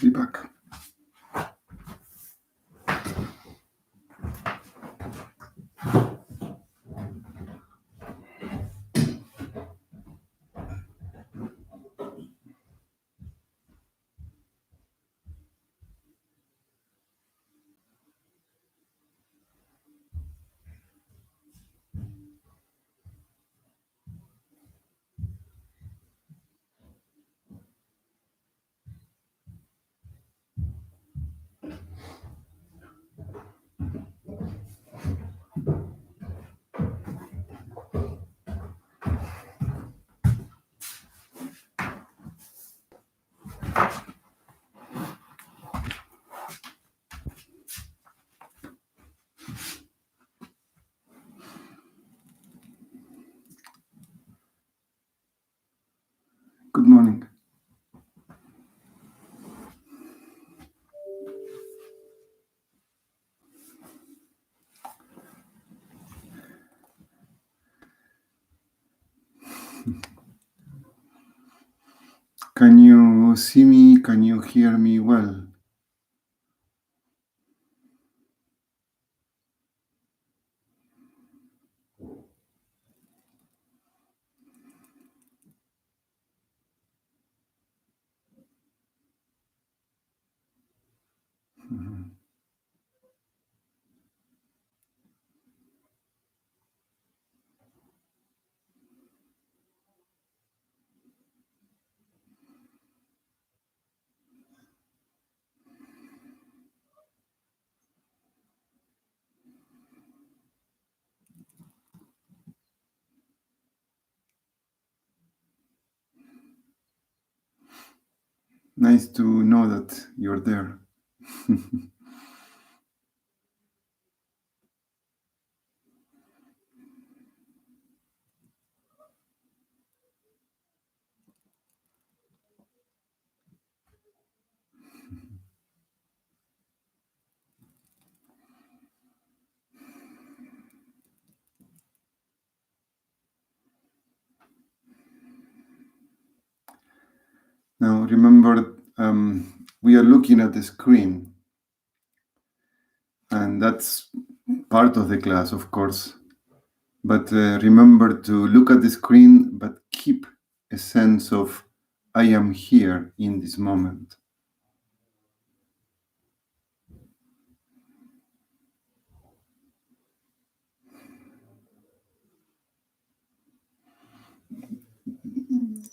Be back. Good morning. Can you see me? Can you hear me well? Mhm. Nice to know that you're there. Now, remember, we are looking at the screen, and that's part of the class, of course. But remember to look at the screen, but keep a sense of I am here in this moment.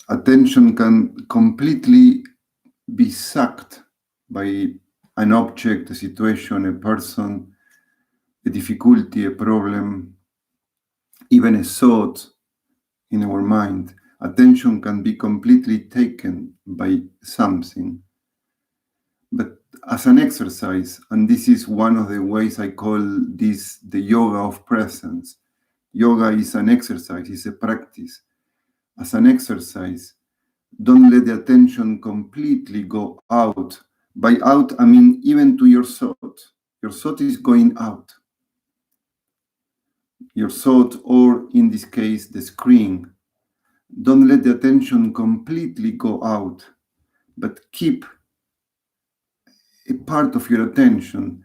Attention can completely be sucked by an object, a situation, a person, a difficulty, a problem, even a thought in our mind. Attention can be completely taken by something. But as an exercise, and this is one of the ways I call this the yoga of presence. Yoga is an exercise, it's a practice. As an exercise, don't let the attention completely go out. By out, I mean even to your thought. Your thought is going out. Your thought, or in this case, the screen. Don't let the attention completely go out, but keep a part of your attention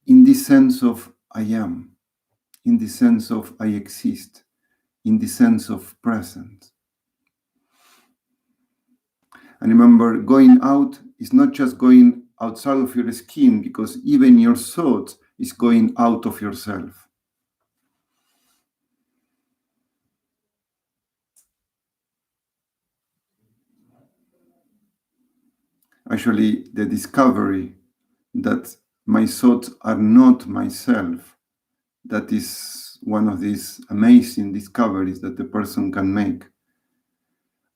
in the sense of I am, in the sense of I exist, in the sense of presence. And remember, going out is not just going outside of your skin, because even your thought is going out of yourself. Actually, the discovery that my thoughts are not myself, that is one of these amazing discoveries that the person can make.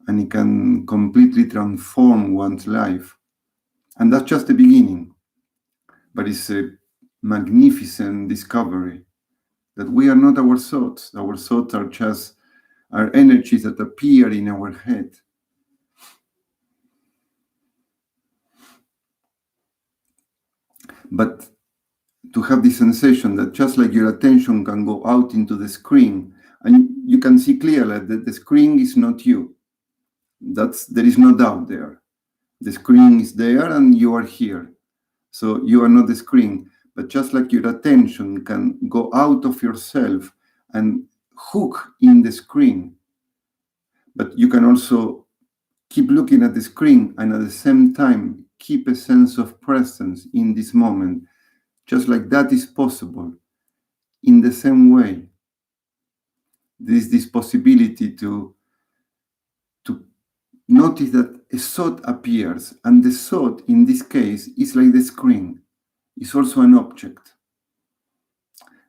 And it can completely transform one's life. And that's just the beginning. But it's a magnificent discovery that we are not our thoughts. Our thoughts are just our energies that appear in our head. But to have the sensation that just like your attention can go out into the screen, and you can see clearly that the screen is not you. There is no doubt there. The screen is there and you are here. So you are not the screen, but just like your attention can go out of yourself and hook in the screen, but you can also keep looking at the screen and at the same time keep a sense of presence in this moment. Just like that is possible. In the same way, there is this possibility to notice that a thought appears, and the thought in this case is like the screen, is also an object.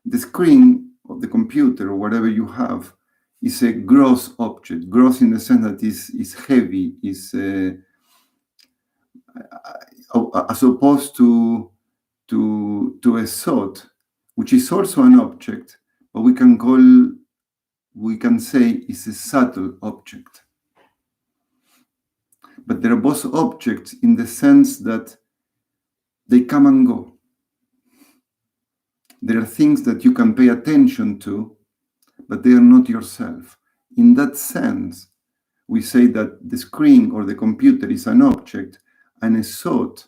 The screen of the computer or whatever you have is a gross object, gross in the sense that is heavy, is as opposed to a thought, which is also an object, but we can say is a subtle object. But they're both objects in the sense that they come and go. There are things that you can pay attention to, but they are not yourself. In that sense, we say that the screen or the computer is an object, and a thought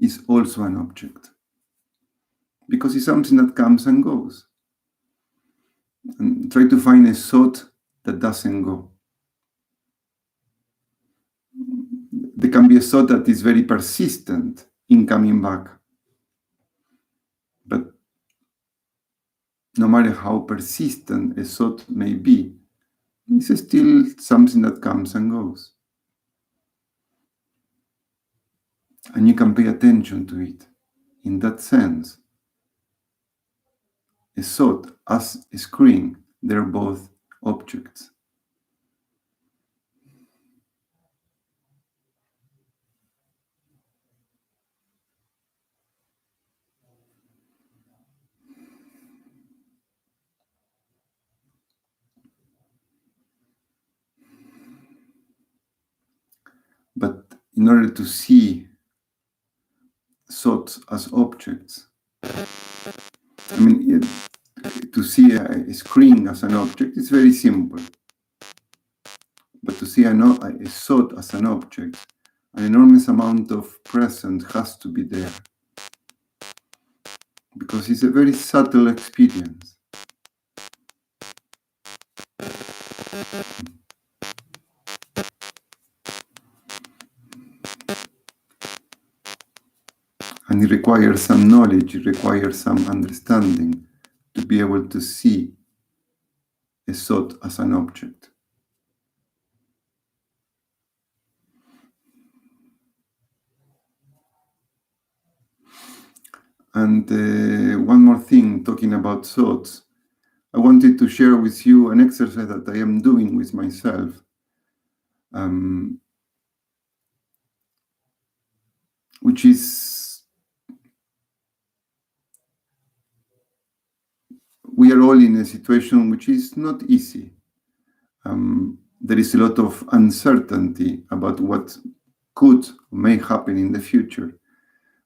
is also an object. Because it's something that comes and goes. And try to find a thought that doesn't go. There can be a thought that is very persistent in coming back. But no matter how persistent a thought may be, it's still something that comes and goes. And you can pay attention to it. In that sense, a thought as a screen, they're both objects. But in order to see thoughts as objects, to see a screen as an object is very simple. But to see a thought as an object, an enormous amount of presence has to be there. Because it's a very subtle experience. And it requires some knowledge, it requires some understanding to be able to see a thought as an object. And one more thing, talking about thoughts, I wanted to share with you an exercise that I am doing with myself, which is, we are all in a situation which is not easy. There is a lot of uncertainty about what could or may happen in the future,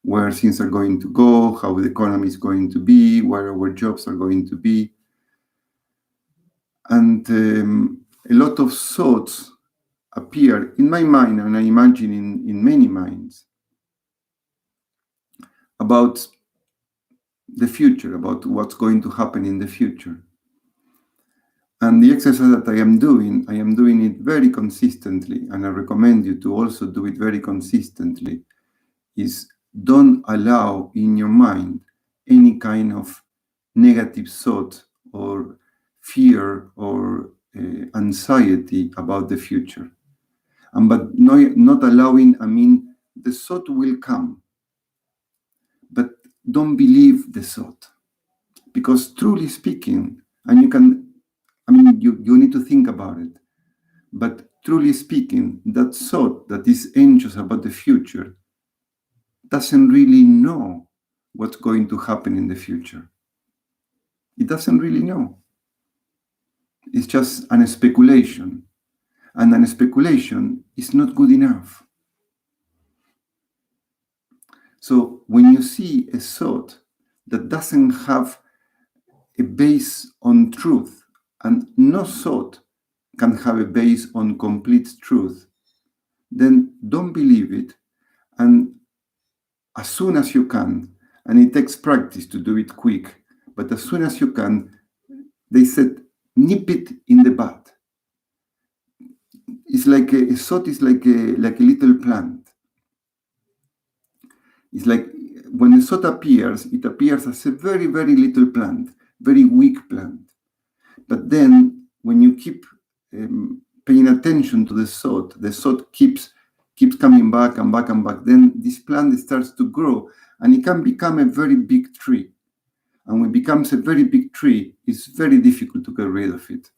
where things are going to go, how the economy is going to be, where our jobs are going to be. And a lot of thoughts appear in my mind, and I imagine in many minds, about the future, about what's going to happen in the future. And the exercise that I am doing it very consistently, and I recommend you to also do it very consistently, is don't allow in your mind any kind of negative thought or fear or anxiety about the future. But not allowing, the thought will come, but don't believe the thought. Because truly speaking, and you need to think about it, but truly speaking, that thought that is anxious about the future doesn't really know what's going to happen in the future. It doesn't really know. It's just an speculation. And an speculation is not good enough. So when you see a thought that doesn't have a base on truth, and no thought can have a base on complete truth, then don't believe it. And as soon as you can, and it takes practice to do it quick, but as soon as you can, they said, nip it in the bud. It's like a thought is like a little plant. It's like when a thought appears, it appears as a very, very little plant, very weak plant. But then when you keep paying attention to the thought keeps coming back and back and back. Then this plant starts to grow, and it can become a very big tree. And when it becomes a very big tree, it's very difficult to get rid of it.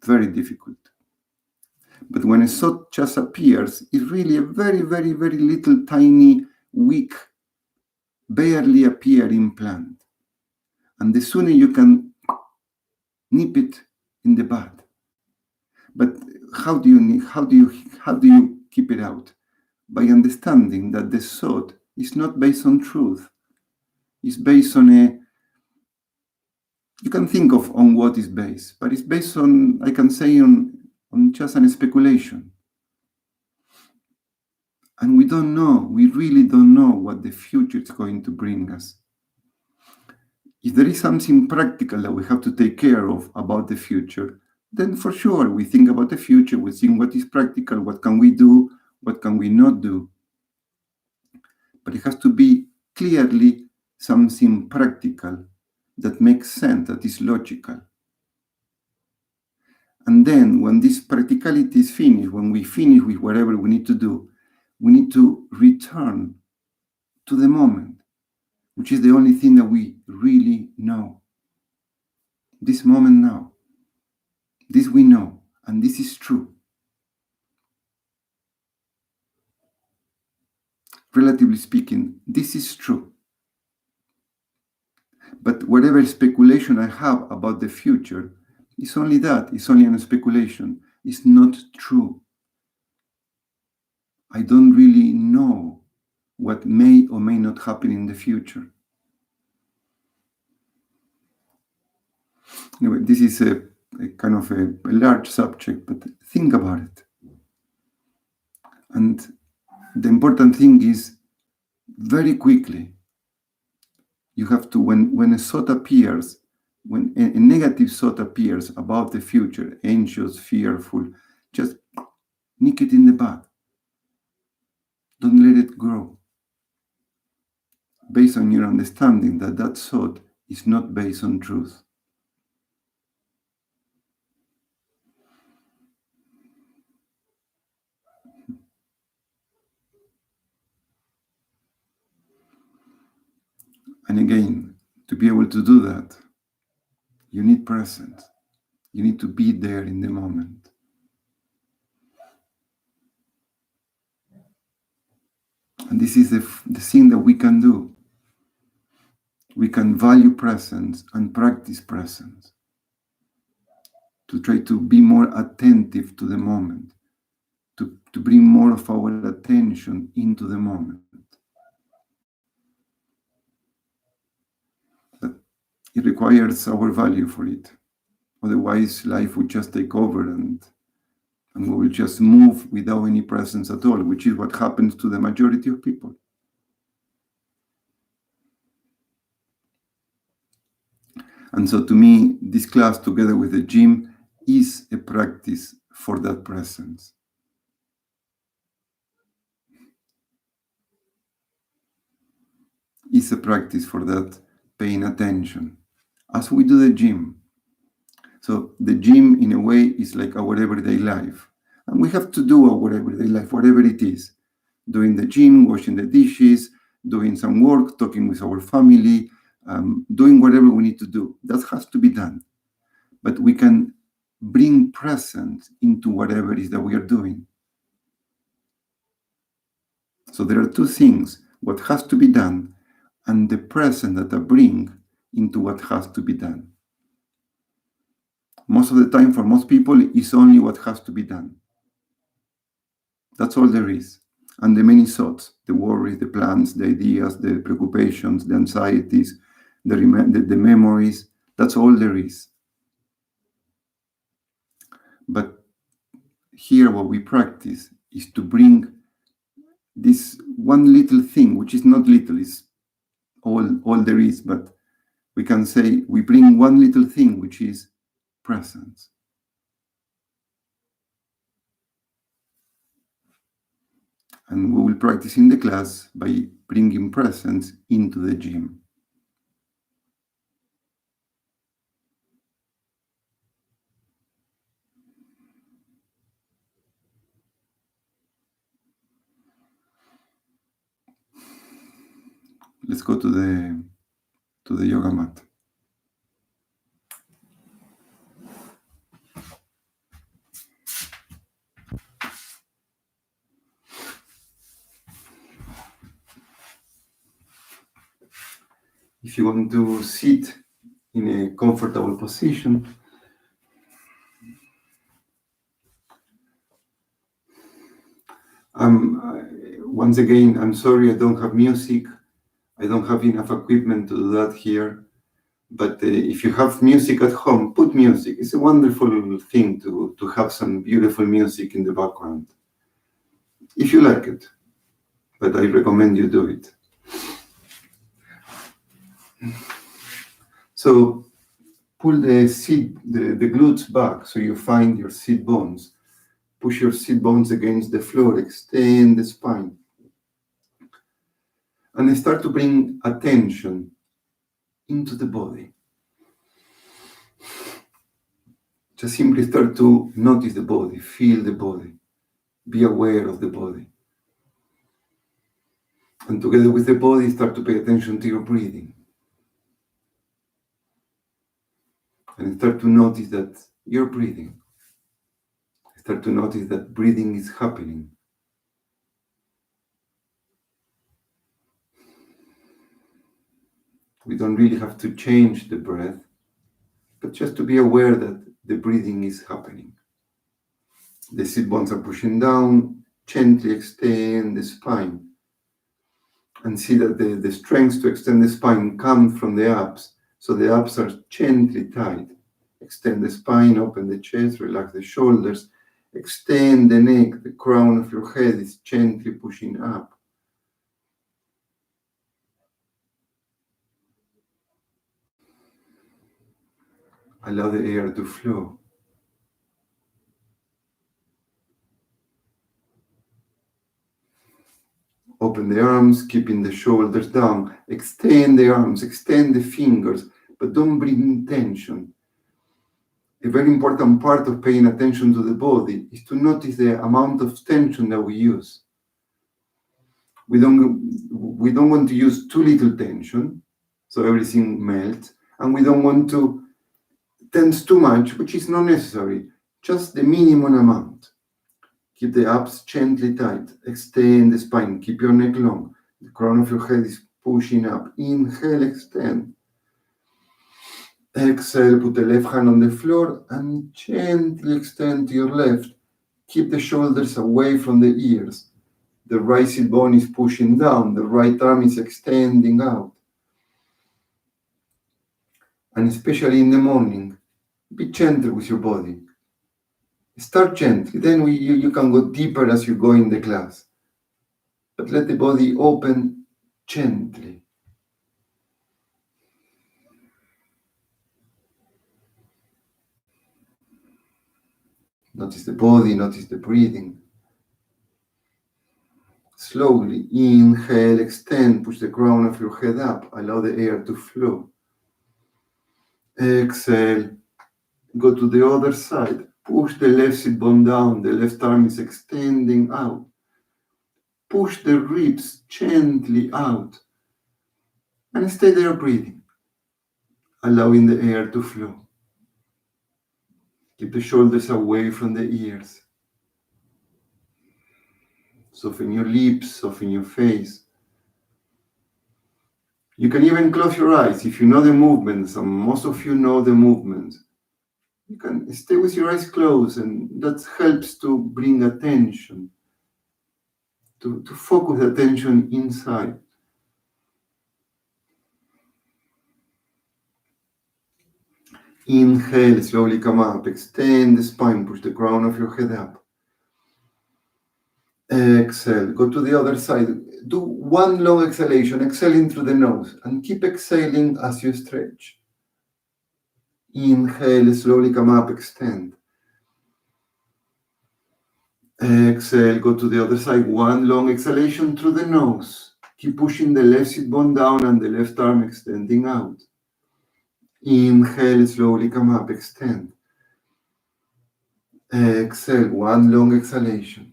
Very difficult. But when a thought just appears, it's really a very, very, very little, tiny, weak, barely appearing plant. And the sooner you can nip it in the bud. But how do you keep it out? By understanding that the thought is not based on truth. It's based on you can think of on what is based, but it's based on, I can say, on just an speculation. And we don't know, we really don't know what the future is going to bring us. If there is something practical that we have to take care of about the future, then for sure we think about the future, we think what is practical, what can we do, what can we not do. But it has to be clearly something practical that makes sense, that is logical. And then when this practicality is finished, when we finish with whatever we need to do, we need to return to the moment, which is the only thing that we really know. This moment now. This we know, and this is true. Relatively speaking, this is true. But whatever speculation I have about the future is only that, it's only a speculation. It's not true. I don't really know what may or may not happen in the future. Anyway, this is a kind of a large subject, but think about it. And the important thing is, very quickly, you have to, when a thought appears, when a negative thought appears about the future, anxious, fearful, just nick it in the bud. Don't let it grow. Based on your understanding that that thought is not based on truth. And again, to be able to do that, you need presence. You need to be there in the moment. And this is the thing that we can do. We can value presence and practice presence to try to be more attentive to the moment, to bring more of our attention into the moment. But it requires our value for it. Otherwise, life would just take over and we will just move without any presence at all, which is what happens to the majority of people. And so to me, this class together with the gym is a practice for that presence. It's a practice for that paying attention as we do the gym. So the gym, in a way, is like our everyday life. And we have to do our everyday life, whatever it is. Doing the gym, washing the dishes, doing some work, talking with our family, doing whatever we need to do. That has to be done. But we can bring presence into whatever it is that we are doing. So there are two things, what has to be done and the presence that I bring into what has to be done. Most of the time, for most people, it's only what has to be done. That's all there is. And the many thoughts, the worries, the plans, the ideas, the preoccupations, the anxieties, the memories, that's all there is. But here what we practice is to bring this one little thing, which is not little, is all there is, but we can say we bring one little thing, which is presence. And we will practice in the class by bringing presence into the gym. Let's go to the yoga mat. If you want to sit in a comfortable position, once again, I'm sorry I don't have music. I don't have enough equipment to do that here. But if you have music at home, put music. It's a wonderful thing to have some beautiful music in the background, if you like it. But I recommend you do it. So pull the glutes back so you find your sit bones. Push your sit bones against the floor, extend the spine. And start to bring attention into the body. Just simply start to notice the body, feel the body, be aware of the body. And together with the body, start to pay attention to your breathing. And start to notice that you're breathing. Start to notice that breathing is happening. We don't really have to change the breath, but just to be aware that the breathing is happening. The sit bones are pushing down, gently extend the spine. And see that the strength to extend the spine comes from the abs. So the abs are gently tight. Extend the spine, open the chest, relax the shoulders, extend the neck, the crown of your head is gently pushing up. Allow the air to flow. Open the arms, keeping the shoulders down. Extend the arms, extend the fingers, but don't bring tension. A very important part of paying attention to the body is to notice the amount of tension that we use. We don't want to use too little tension, so everything melts, and we don't want to tense too much, which is not necessary, just the minimum amount. Keep the abs gently tight, extend the spine, keep your neck long, the crown of your head is pushing up. Inhale, extend. Exhale, put the left hand on the floor and gently extend to your left. Keep the shoulders away from the ears. The right sit bone is pushing down, the right arm is extending out. And especially in the morning, be gentle with your body. Start gently, then you can go deeper as you go in the class. But let the body open gently. Notice the body, notice the breathing. Slowly, inhale, extend, push the crown of your head up, allow the air to flow. Exhale, go to the other side, push the left sit bone down, the left arm is extending out. Push the ribs gently out and stay there breathing, allowing the air to flow. Keep the shoulders away from the ears. Soften your lips, soften your face. You can even close your eyes if you know the movements, and most of you know the movements. You can stay with your eyes closed, and that helps to bring attention, to focus attention inside. Inhale, slowly come up, extend the spine, push the crown of your head up. Exhale, go to the other side. Do one long exhalation, exhaling through the nose, and keep exhaling as you stretch. Inhale, slowly come up, extend. Exhale, go to the other side. One long exhalation through the nose. Keep pushing the left sit bone down and the left arm extending out. Inhale, slowly come up, extend. Exhale, one long exhalation.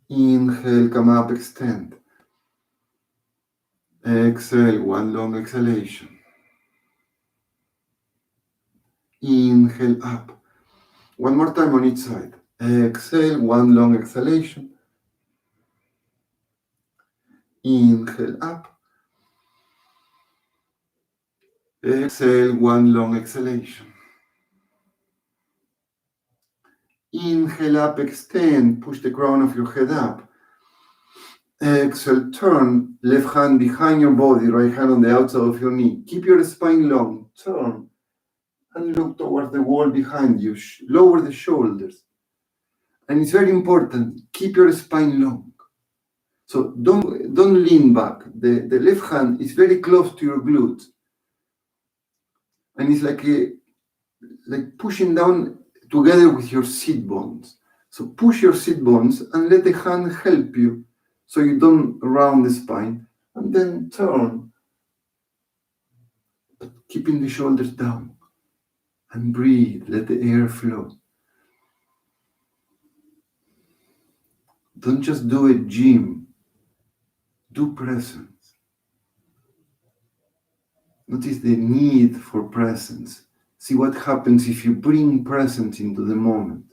Inhale, come up, extend. Exhale, one long exhalation. Inhale, up. One more time on each side. Exhale, one long exhalation. Inhale, up. Exhale, one long exhalation. Inhale, up, extend. Push the crown of your head up. Exhale, turn. Left hand behind your body, right hand on the outside of your knee. Keep your spine long. Turn. And look towards the wall behind you. Lower the shoulders. And it's very important, keep your spine long. So don't lean back. The left hand is very close to your glutes. And it's like pushing down together with your sit bones. So push your sit bones and let the hand help you so you don't round the spine. And then turn, but keeping the shoulders down. And breathe, let the air flow. Don't just do a gym, do presence. Notice the need for presence. See what happens if you bring presence into the moment.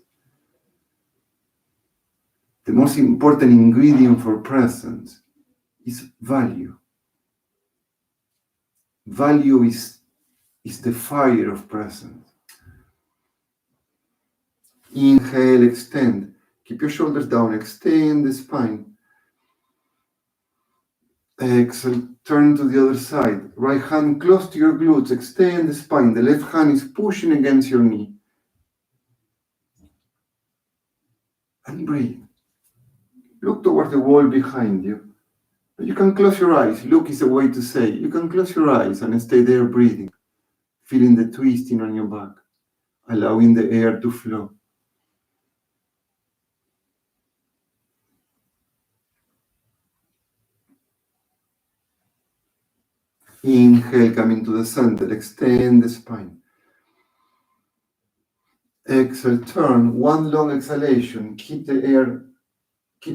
The most important ingredient for presence is value. Value is the fire of presence. Inhale, extend. Keep your shoulders down, extend the spine. Exhale, turn to the other side. Right hand close to your glutes, extend the spine. The left hand is pushing against your knee. And breathe. Look towards the wall behind you. You can close your eyes. Look is a way to say. You can close your eyes and stay there breathing. Feeling the twisting on your back. Allowing the air to flow. Inhale, coming to the center. Extend the spine. Exhale, turn. One long exhalation. Keep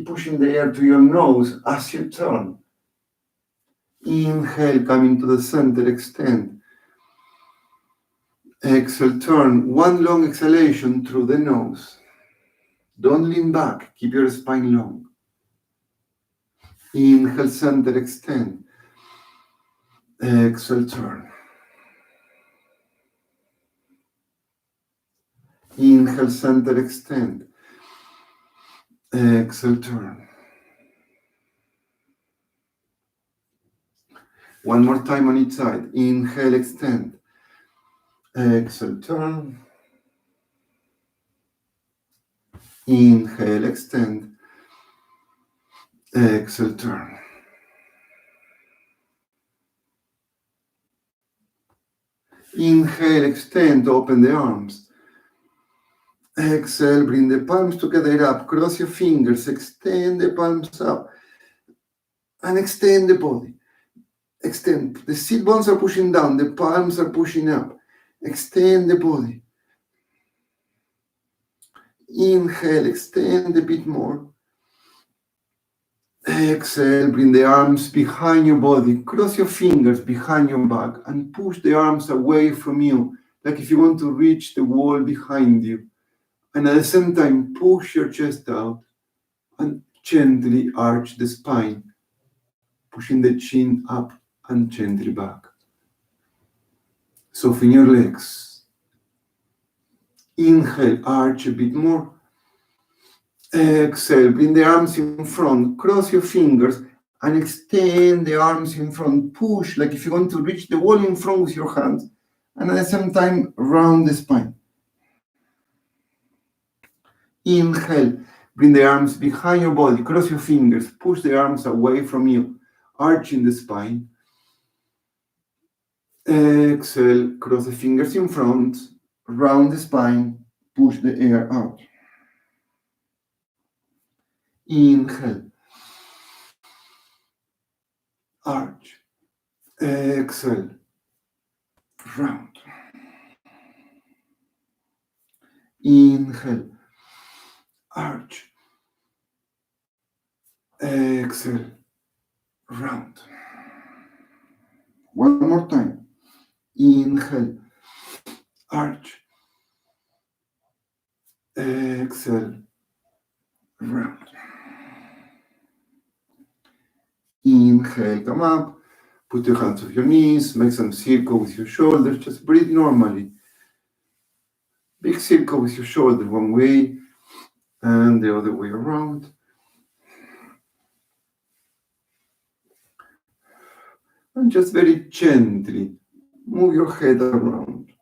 pushing the air to your nose as you turn. Inhale, coming to the center. Extend. Exhale, turn. One long exhalation through the nose. Don't lean back. Keep your spine long. Inhale, center, extend. Exhale, turn. Inhale, center, extend. Exhale, turn. One more time on each side. Inhale, extend. Exhale, turn. Inhale, extend. Exhale, turn. Inhale, extend, open the arms. Exhale, bring the palms together up. Cross your fingers, extend the palms up. And extend the body. Extend. The sit bones are pushing down, the palms are pushing up. Extend the body. Inhale, extend a bit more. Exhale, bring the arms behind your body. Cross your fingers behind your back and push the arms away from you, like if you want to reach the wall behind you. And at the same time, push your chest out and gently arch the spine, pushing the chin up and gently back. Soften your legs. Inhale, arch a bit more. Exhale, bring the arms in front, cross your fingers and extend the arms in front. Push like if you want to reach the wall in front with your hands, and at the same time, round the spine. Inhale, bring the arms behind your body, cross your fingers, push the arms away from you, arching the spine. Exhale, cross the fingers in front, round the spine, push the air out. Inhale, arch. Exhale, round. Inhale, arch. Exhale, round. One more time. Inhale, arch. Exhale, round. Inhale, come up. Put your hands on your knees. Make some circle with your shoulders. Just breathe normally. Big circle with your shoulders one way and the other way around. And just very gently move your head around.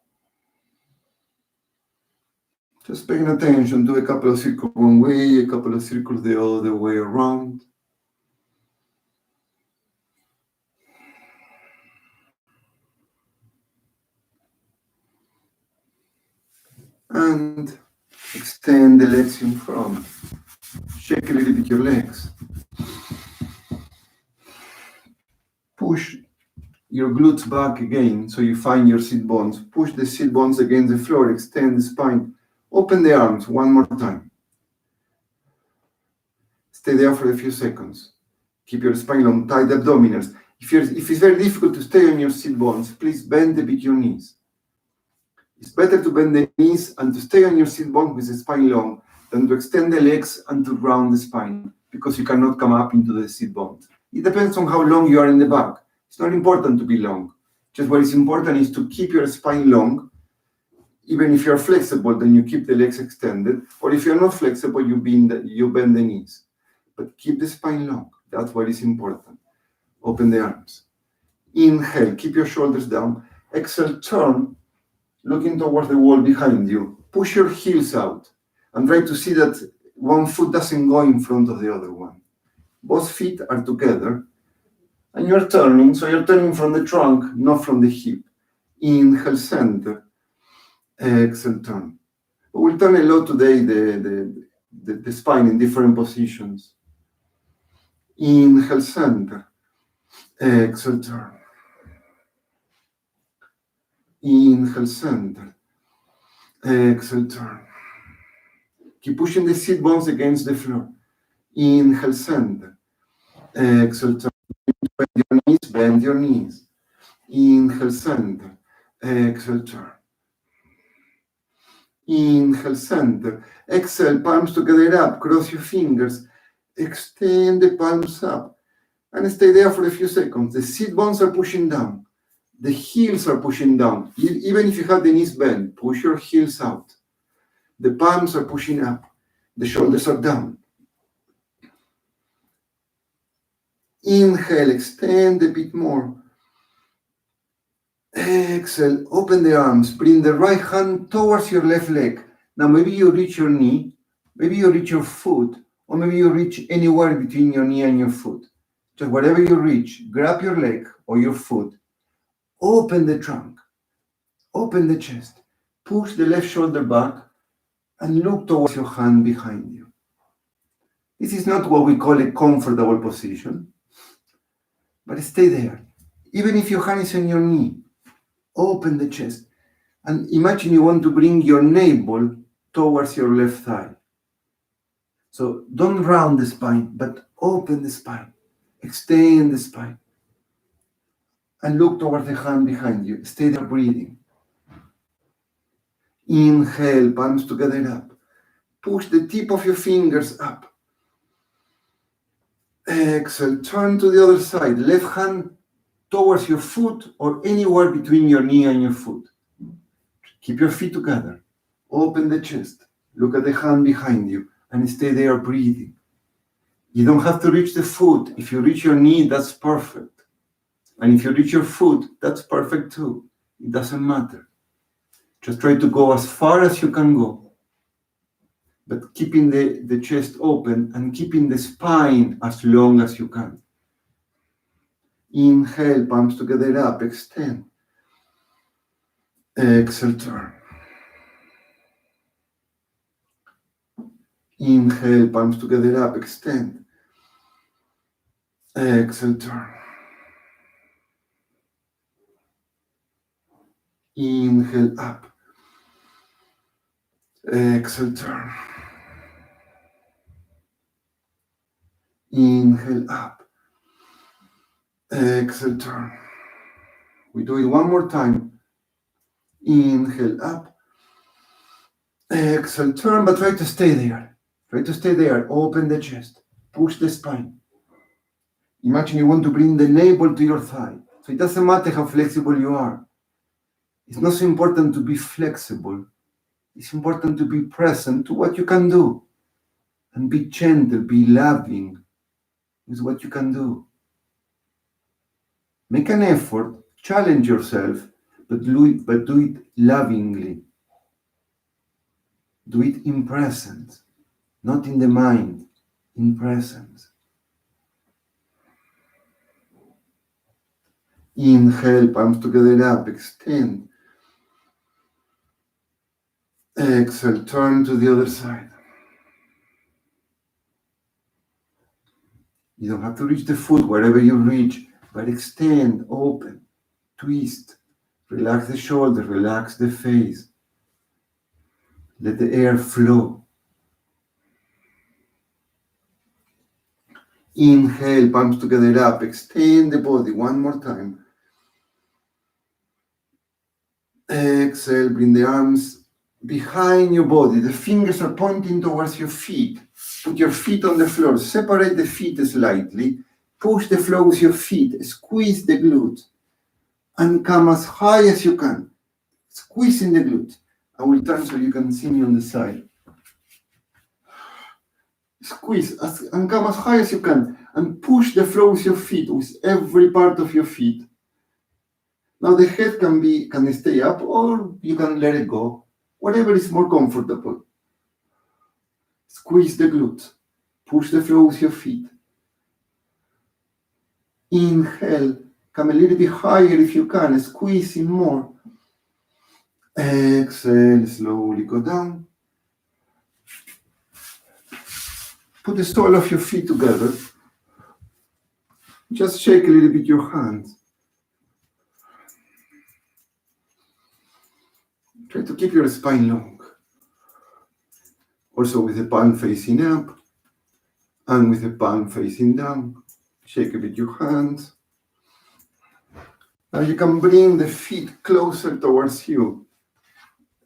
Just paying attention, do a couple of circles one way, a couple of circles the other way around. And extend the legs in front. Shake a little bit your legs. Push your glutes back again so you find your sit bones. Push the sit bones against the floor, extend the spine. Open the arms one more time. Stay there for a few seconds. Keep your spine long, tight abdominals. If it's very difficult to stay on your sit bones, please bend a bit your knees. It's better to bend the knees and to stay on your sit bones with the spine long than to extend the legs and to round the spine because you cannot come up into the sit bones. It depends on how long you are in the back. It's not important to be long. Just what is important is to keep your spine long. Even if you're flexible, then you keep the legs extended. Or if you're not flexible, you bend the knees. But keep the spine long. That's what is important. Open the arms. Inhale, keep your shoulders down. Exhale, turn, looking towards the wall behind you. Push your heels out and try to see that one foot doesn't go in front of the other one. Both feet are together. And you're turning, so you're turning from the trunk, not from the hip. Inhale, center. Exhale, turn. We'll turn a lot today, the spine in different positions. Inhale, center. Exhale, turn. Inhale, center. Exhale, turn. Keep pushing the sit bones against the floor. Inhale, center. Exhale, turn. Bend your knees. Inhale, center. Exhale, turn. Inhale, center. Exhale, palms together up. Cross your fingers. Extend the palms up. And stay there for a few seconds. The sit bones are pushing down. The heels are pushing down. Even if you have the knees bent, push your heels out. The palms are pushing up. The shoulders are down. Inhale, extend a bit more. Exhale, open the arms. Bring the right hand towards your left leg. Now maybe you reach your knee, maybe you reach your foot, or maybe you reach anywhere between your knee and your foot. Just whatever you reach, grab your leg or your foot. Open the trunk. Open the chest. Push the left shoulder back and look towards your hand behind you. This is not what we call a comfortable position, but stay there. Even if your hand is on your knee, open the chest and imagine you want to bring your navel towards your left thigh. So don't round the spine, but open the spine. Extend the spine. And look towards the hand behind you. Stay there breathing. Inhale, palms together up. Push the tip of your fingers up. Exhale, turn to the other side. Left hand towards your foot or anywhere between your knee and your foot. Keep your feet together. Open the chest. Look at the hand behind you and stay there breathing. You don't have to reach the foot. If you reach your knee, that's perfect. And if you reach your foot, that's perfect too. It doesn't matter. Just try to go as far as you can go. but keeping the chest open and keeping the spine as long as you can. Inhale, palms together up, extend. Exhale, turn. Inhale, palms together up, extend. Exhale, turn. Inhale, up. Exhale, turn. Inhale, up. Exhale, turn. We do it one more time. Inhale, up. Exhale, turn, but try to stay there. Try to stay there. Open the chest. Push the spine. Imagine you want to bring the navel to your thigh. So it doesn't matter how flexible you are. It's not so important to be flexible. It's important to be present to what you can do. And be gentle, be loving with what you can do. Make an effort, challenge yourself, but do it lovingly. Do it in presence, not in the mind, in presence. Inhale, palms together up, extend. Exhale, turn to the other side. You don't have to reach the foot wherever you reach, but extend, open, twist. Relax the shoulders, relax the face. Let the air flow. Inhale, palms together up, extend the body one more time. Exhale, bring the arms behind your body. The fingers are pointing towards your feet. Put your feet on the floor. Separate the feet slightly. Push the floor with your feet. Squeeze the glutes. And come as high as you can. Squeezing the glutes. I will turn so you can see me on the side. Squeeze and come as high as you can. And push the floor with your feet, with every part of your feet. Now the head can stay up, or you can let it go. Whatever is more comfortable. Squeeze the glutes. Push the floor with your feet. Inhale. Come a little bit higher if you can. Squeeze in more. Exhale. Slowly go down. Put the sole of your feet together. Just shake a little bit your hands. Try to keep your spine long. Also with the palm facing up and with the palm facing down. Shake a bit your hands. Now you can bring the feet closer towards you.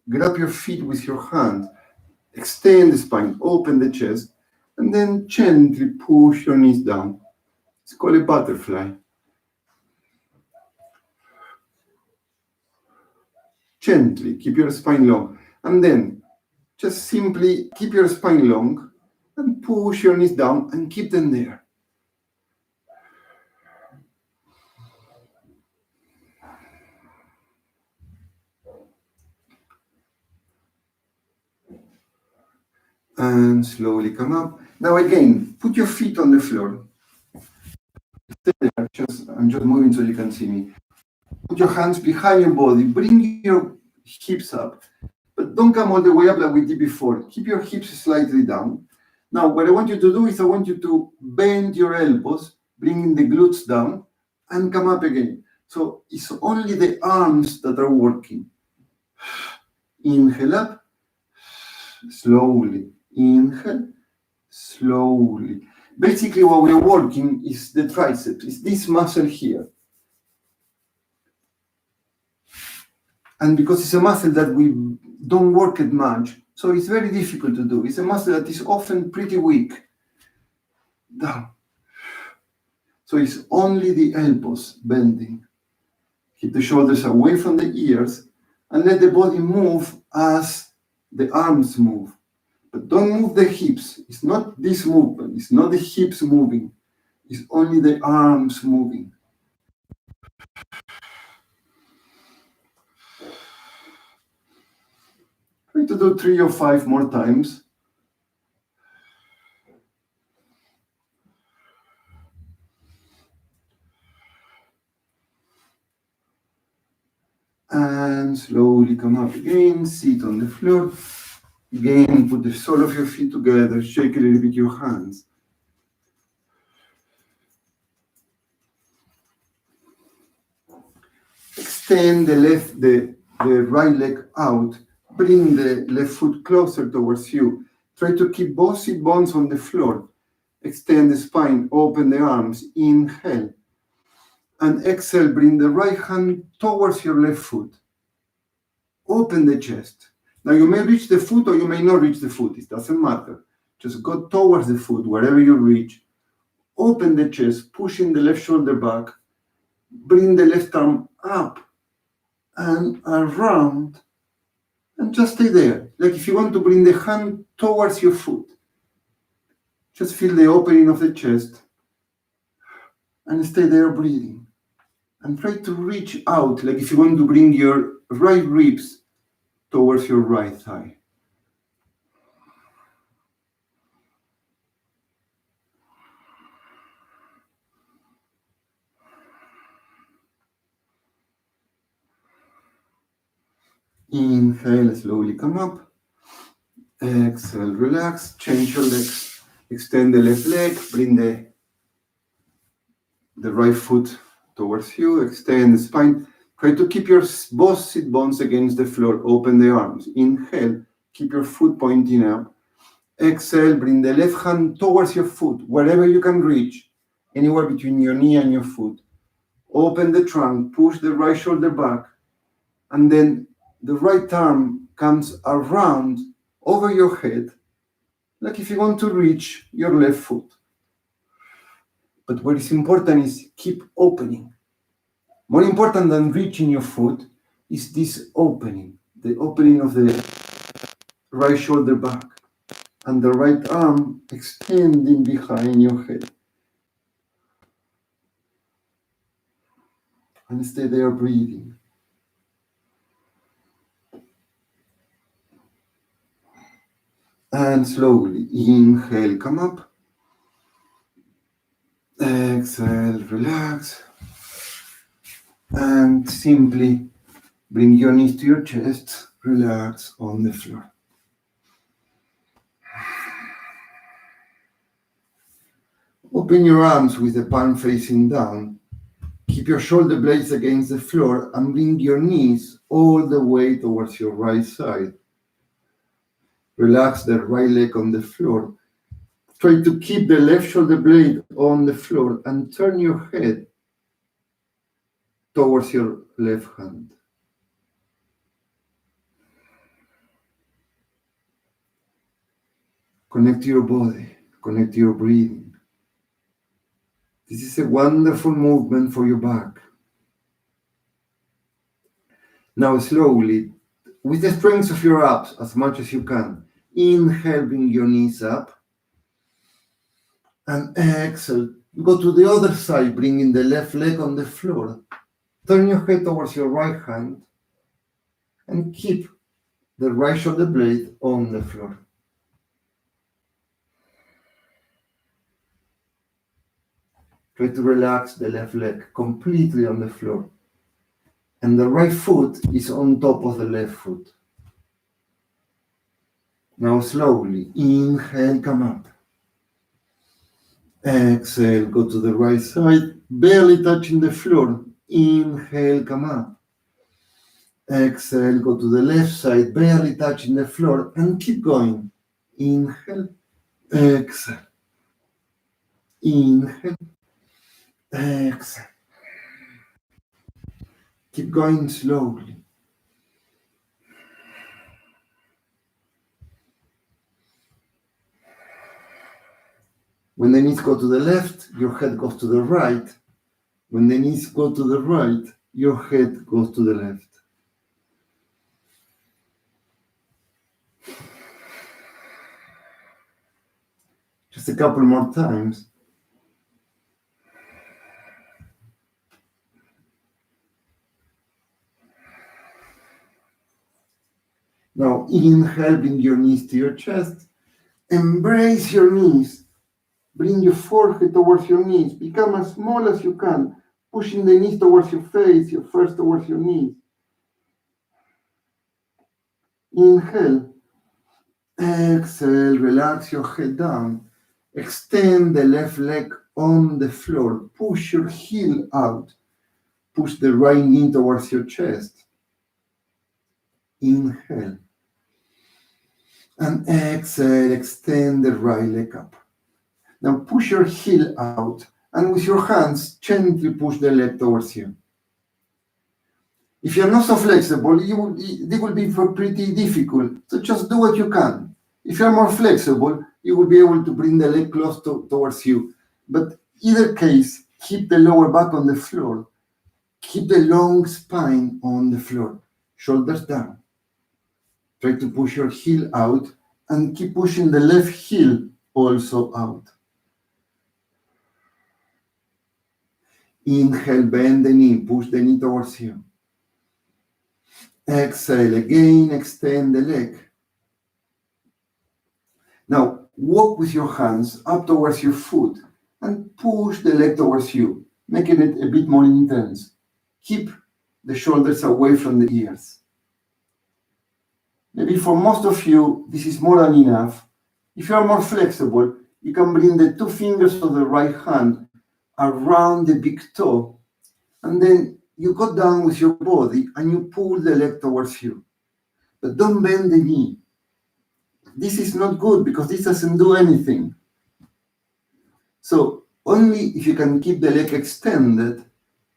Grab your feet with your hand. Extend the spine, open the chest, and then gently push your knees down. It's called a butterfly. Gently keep your spine long. And then just simply keep your spine long and push your knees down and keep them there. And slowly come up. Now again, put your feet on the floor. Stay there. I'm just moving so you can see me. Put your hands behind your body. Bring your hips up. But don't come all the way up like we did before. Keep your hips slightly down. Now, what I want you to do is I want you to bend your elbows, bringing the glutes down, and come up again. So it's only the arms that are working. Inhale up. Slowly. Inhale. Slowly. Basically, what we're working is the triceps. It's this muscle here. And because it's a muscle that we don't work it much, so it's very difficult to do. It's a muscle that is often pretty weak. Down. So it's only the elbows bending. Keep the shoulders away from the ears and let the body move as the arms move. But don't move the hips. It's not this movement. It's not the hips moving. It's only the arms moving. Try to do 3 or 5 more times. And slowly come up again, sit on the floor. Again, put the sole of your feet together, shake a little bit your hands. Extend the right leg out. Bring the left foot closer towards you. Try to keep both sit bones on the floor. Extend the spine, open the arms, inhale. And exhale, bring the right hand towards your left foot. Open the chest. Now you may reach the foot or you may not reach the foot. It doesn't matter. Just go towards the foot, wherever you reach. Open the chest, pushing the left shoulder back. Bring the left arm up and around. And just stay there. Like if you want to bring the hand towards your foot. Just feel the opening of the chest. And stay there breathing. And try to reach out, like if you want to bring your right ribs towards your right thigh. Inhale, slowly come up. Exhale, relax, change your legs. Extend the left leg, bring the right foot towards you, extend the spine. Try to keep your both sit bones against the floor, open the arms. Inhale, keep your foot pointing up. Exhale, bring the left hand towards your foot, wherever you can reach, anywhere between your knee and your foot. Open the trunk, push the right shoulder back, and then the right arm comes around over your head, like if you want to reach your left foot. But what is important is keep opening. More important than reaching your foot is this opening, the opening of the right shoulder back and the right arm extending behind your head. And stay there breathing. And slowly inhale, come up. Exhale, relax. And simply bring your knees to your chest, relax on the floor. Open your arms with the palm facing down. Keep your shoulder blades against the floor and bring your knees all the way towards your right side. Relax the right leg on the floor. Try to keep the left shoulder blade on the floor and turn your head towards your left hand. Connect to your body, connect to your breathing. This is a wonderful movement for your back. Now slowly, with the strength of your abs as much as you can, inhale, bring your knees up. And exhale, go to the other side, bringing the left leg on the floor. Turn your head towards your right hand and keep the right shoulder blade on the floor. Try to relax the left leg completely on the floor. And the right foot is on top of the left foot. Now slowly, inhale, come up. Exhale, go to the right side, barely touching the floor. Inhale, come up. Exhale, go to the left side, barely touching the floor, and keep going. Inhale, exhale. Inhale, exhale. Keep going slowly. When the knees go to the left, your head goes to the right. When the knees go to the right, your head goes to the left. Just a couple more times. Now inhale, bring your knees to your chest. Embrace your knees. Bring your forehead towards your knees. Become as small as you can, pushing the knees towards your face, your face towards your knees. Inhale. Exhale, relax your head down. Extend the left leg on the floor. Push your heel out. Push the right knee towards your chest. Inhale. And exhale, extend the right leg up. Now push your heel out, and with your hands, gently push the leg towards you. If you're not so flexible, it will be pretty difficult. So just do what you can. If you're more flexible, you will be able to bring the leg close towards you. But either case, keep the lower back on the floor. Keep the long spine on the floor. Shoulders down. Try to push your heel out and keep pushing the left heel also out. Inhale, bend the knee, push the knee towards you. Exhale again, extend the leg. Now, walk with your hands up towards your foot and push the leg towards you, making it a bit more intense. Keep the shoulders away from the ears. Maybe for most of you, this is more than enough. If you are more flexible, you can bring the two fingers of the right hand around the big toe, and then you go down with your body and you pull the leg towards you. But don't bend the knee. This is not good because this doesn't do anything. So only if you can keep the leg extended,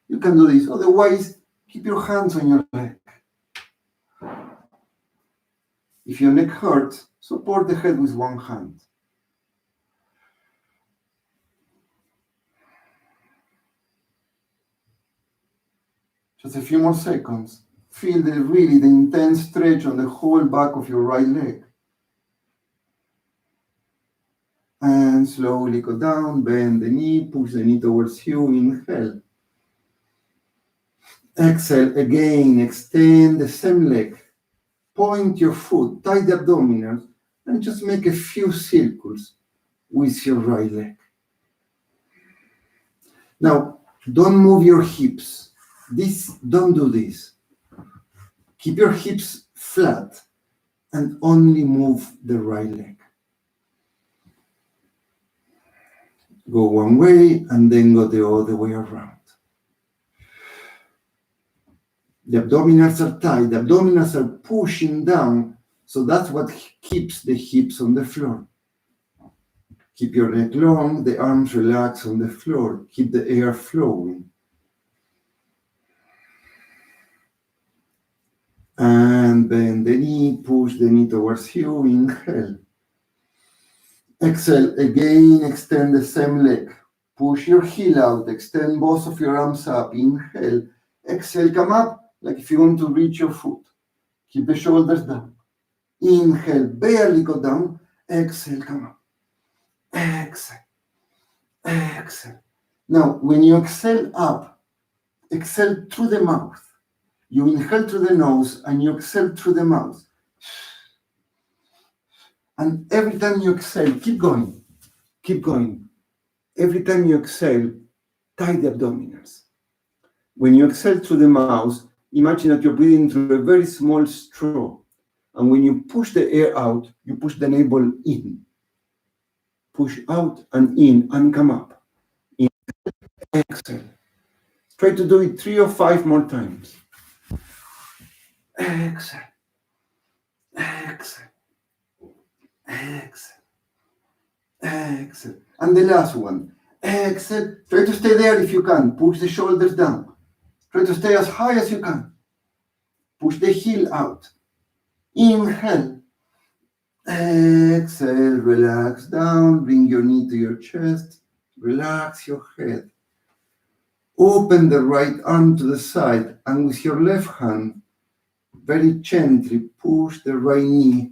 you can do this. Otherwise, keep your hands on your leg. If your neck hurts, support the head with one hand. Just a few more seconds. Feel the intense stretch on the whole back of your right leg. And slowly go down, bend the knee, push the knee towards you, inhale. Exhale again, extend the same leg. Point your foot, tie the abdominals, and just make a few circles with your right leg. Now, don't move your hips. Don't do this. Keep your hips flat and only move the right leg. Go one way and then go the other way around. The abdominals are tight. The abdominals are pushing down, so that's what keeps the hips on the floor. Keep your neck long, the arms relaxed on the floor. Keep the air flowing. And bend the knee, push the knee towards you, inhale. Exhale again, extend the same leg. Push your heel out, extend both of your arms up, inhale. Exhale, come up like if you want to reach your foot. Keep the shoulders down. Inhale, barely go down. Exhale, come up. Exhale. Exhale. Now, when you exhale up, exhale through the mouth. You inhale through the nose and you exhale through the mouth. And every time you exhale, keep going. Keep going. Every time you exhale, tie the abdominals. When you exhale through the mouth, imagine that you're breathing through a very small straw. And when you push the air out, you push the navel in. Push out and in and come up. Inhale, exhale. Try to do it 3 or 5 more times. Exhale. Exhale. Exhale. Exhale. And the last one. Exhale. Try to stay there if you can. Push the shoulders down. Try to stay as high as you can. Push the heel out. Inhale. Exhale. Relax down. Bring your knee to your chest. Relax your head. Open the right arm to the side, and with your left hand, very gently push the right knee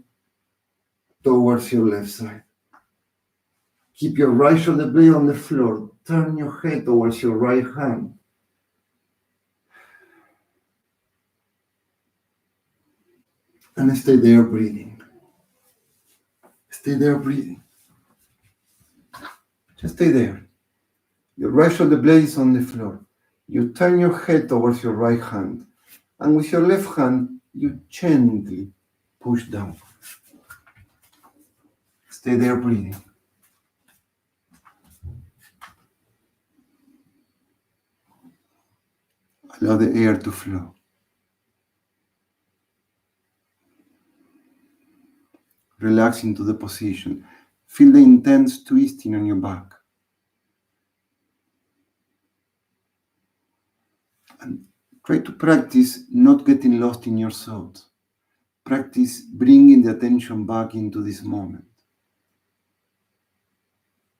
towards your left side. Keep your right shoulder blade on the floor. Turn your head towards your right hand. And stay there breathing. Stay there breathing. Just stay there. Your right shoulder blade is on the floor. You turn your head towards your right hand. And with your left hand, you gently push down. Stay there breathing. Allow the air to flow. Relax into the position. Feel the intense twisting on your back. And try to practice not getting lost in your thoughts. Practice bringing the attention back into this moment.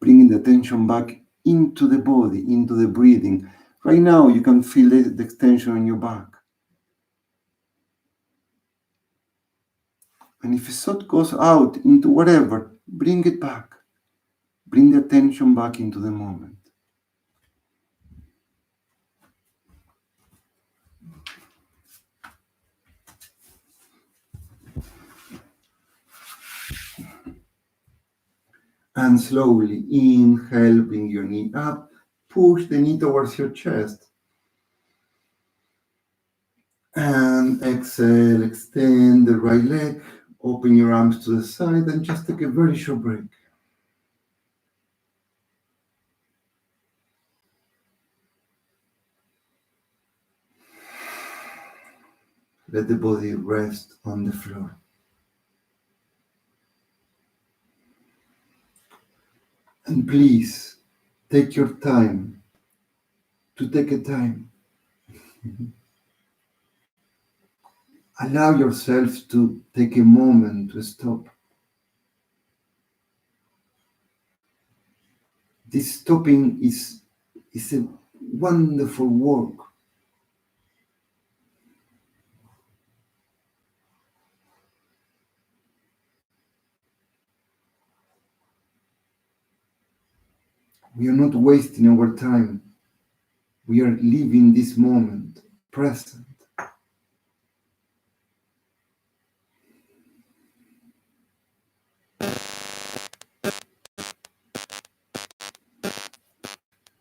Bringing the attention back into the body, into the breathing. Right now, you can feel the extension in your back. And if a thought goes out into whatever, bring it back. Bring the attention back into the moment. And slowly inhale, bring your knee up, push the knee towards your chest. And exhale, extend the right leg, open your arms to the side, and just take a very short break. Let the body rest on the floor. And please, take your time to take a time. Allow yourself to take a moment to stop. This stopping is a wonderful work. We are not wasting our time. We are living this moment, present.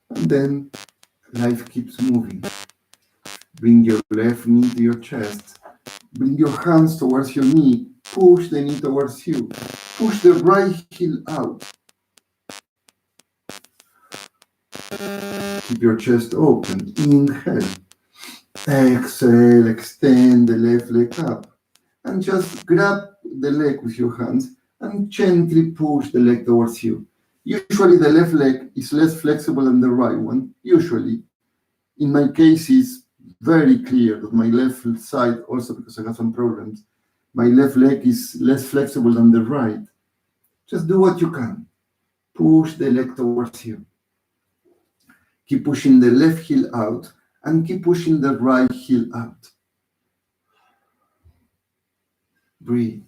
And then life keeps moving. Bring your left knee to your chest. Bring your hands towards your knee. Push the knee towards you. Push the right heel out. Keep your chest open. Inhale. Exhale. Extend the left leg up. And just grab the leg with your hands and gently push the leg towards you. Usually the left leg is less flexible than the right one. Usually. In my case, it's very clear that my left side, also because I have some problems, my left leg is less flexible than the right. Just do what you can. Push the leg towards you. Keep pushing the left heel out and keep pushing the right heel out. Breathe.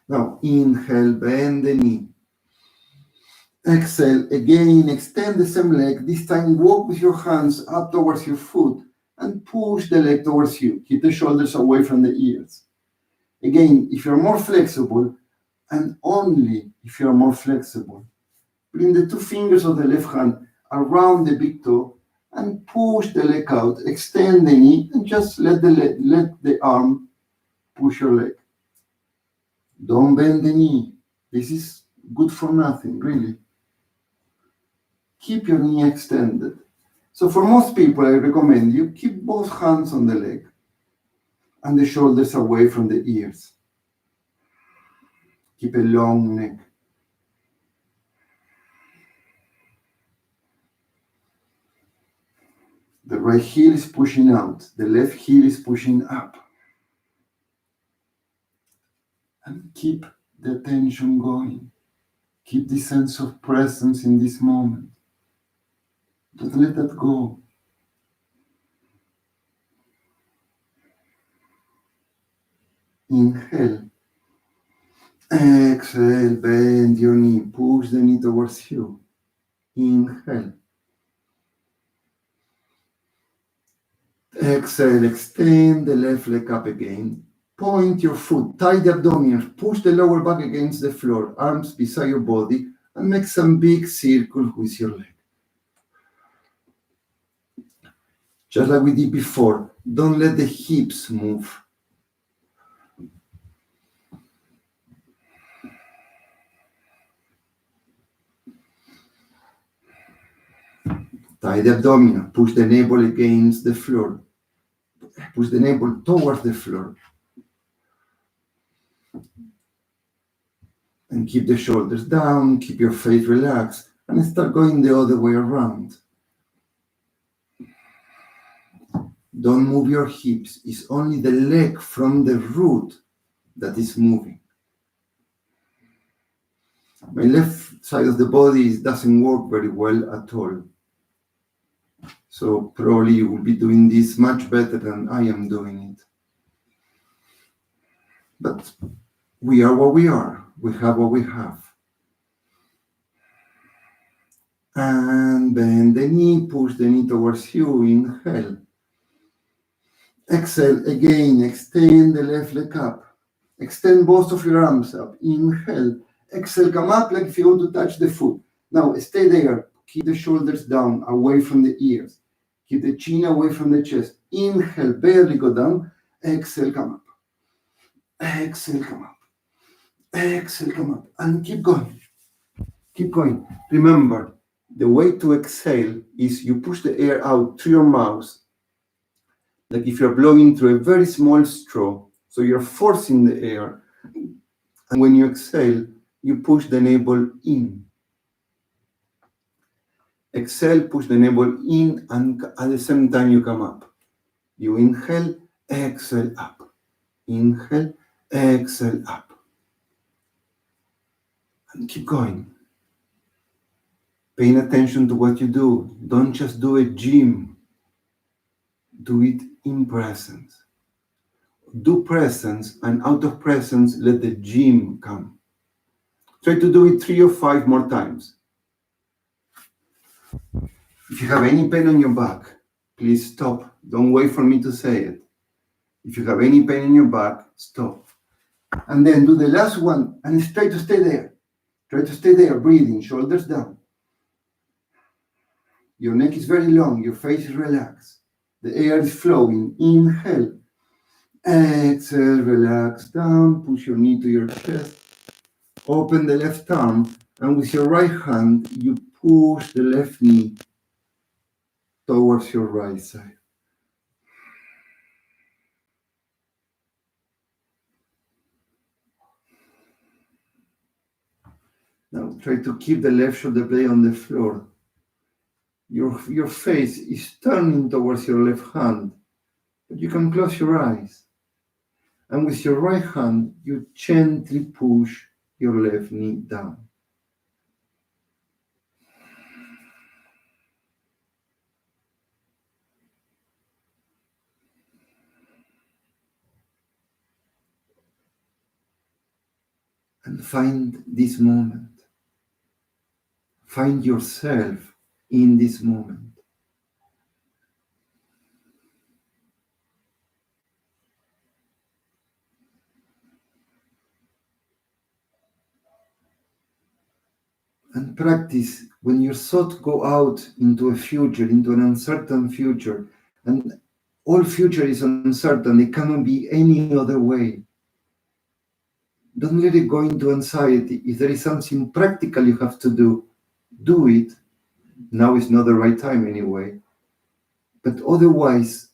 Now inhale, bend the knee. Exhale, again, extend the same leg. This time walk with your hands up towards your foot and push the leg towards you. Keep the shoulders away from the ears. Again, if you're more flexible, and only if you're more flexible, bring the two fingers of the left hand around the big toe and push the leg out. Extend the knee and just let the arm push your leg. Don't bend the knee. This is good for nothing, really. Keep your knee extended. So for most people, I recommend you keep both hands on the leg and the shoulders away from the ears. Keep a long neck. The right heel is pushing out. The left heel is pushing up. And keep the attention going. Keep the sense of presence in this moment. Don't let that go. Inhale. Exhale, bend your knee. Push the knee towards you. Inhale. Exhale, extend the left leg up again. Point your foot, tie the abdomen, push the lower back against the floor, arms beside your body, and make some big circles with your leg. Just like we did before, don't let the hips move. Tie the abdominal, push the navel against the floor, push the navel towards the floor, and keep the shoulders down, keep your face relaxed, and start going the other way around. Don't move your hips, it's only the leg from the root that is moving. My left side of the body doesn't work very well at all. So probably you will be doing this much better than I am doing it. But we are what we are. We have what we have. And bend the knee, push the knee towards you, inhale. Exhale again, extend the left leg up. Extend both of your arms up. Inhale. Exhale, come up like if you want to touch the foot. Now stay there. Keep the shoulders down, away from the ears. Keep the chin away from the chest. Inhale, barely go down. Exhale, come up. Exhale, come up. Exhale, come up. And keep going. Keep going. Remember, the way to exhale is you push the air out through your mouth, like if you're blowing through a very small straw. So you're forcing the air. And when you exhale, you push the navel in. Exhale, push the navel in, and at the same time you come up. You inhale, exhale, up. Inhale, exhale, up. And keep going. Paying attention to what you do. Don't just do a gym. Do it in presence. Do presence, and out of presence, let the gym come. Try to do it 3 or 5 more times. If you have any pain on your back, please stop. Don't wait for me to say it. If you have any pain in your back, stop. And then do the last one and try to stay there. Try to stay there, breathing, shoulders down. Your neck is very long, your face is relaxed. The air is flowing. Inhale. Exhale, relax down, push your knee to your chest. Open the left arm, and with your right hand, you push the left knee towards your right side. Now try to keep the left shoulder blade on the floor. Your face is turning towards your left hand, but you can close your eyes. And with your right hand, you gently push your left knee down. And find this moment. Find yourself in this moment. And practice when your thoughts go out into a future, into an uncertain future, and all future is uncertain, it cannot be any other way. Don't let it go into anxiety. If there is something practical you have to do it. Now is not the right time anyway. But otherwise,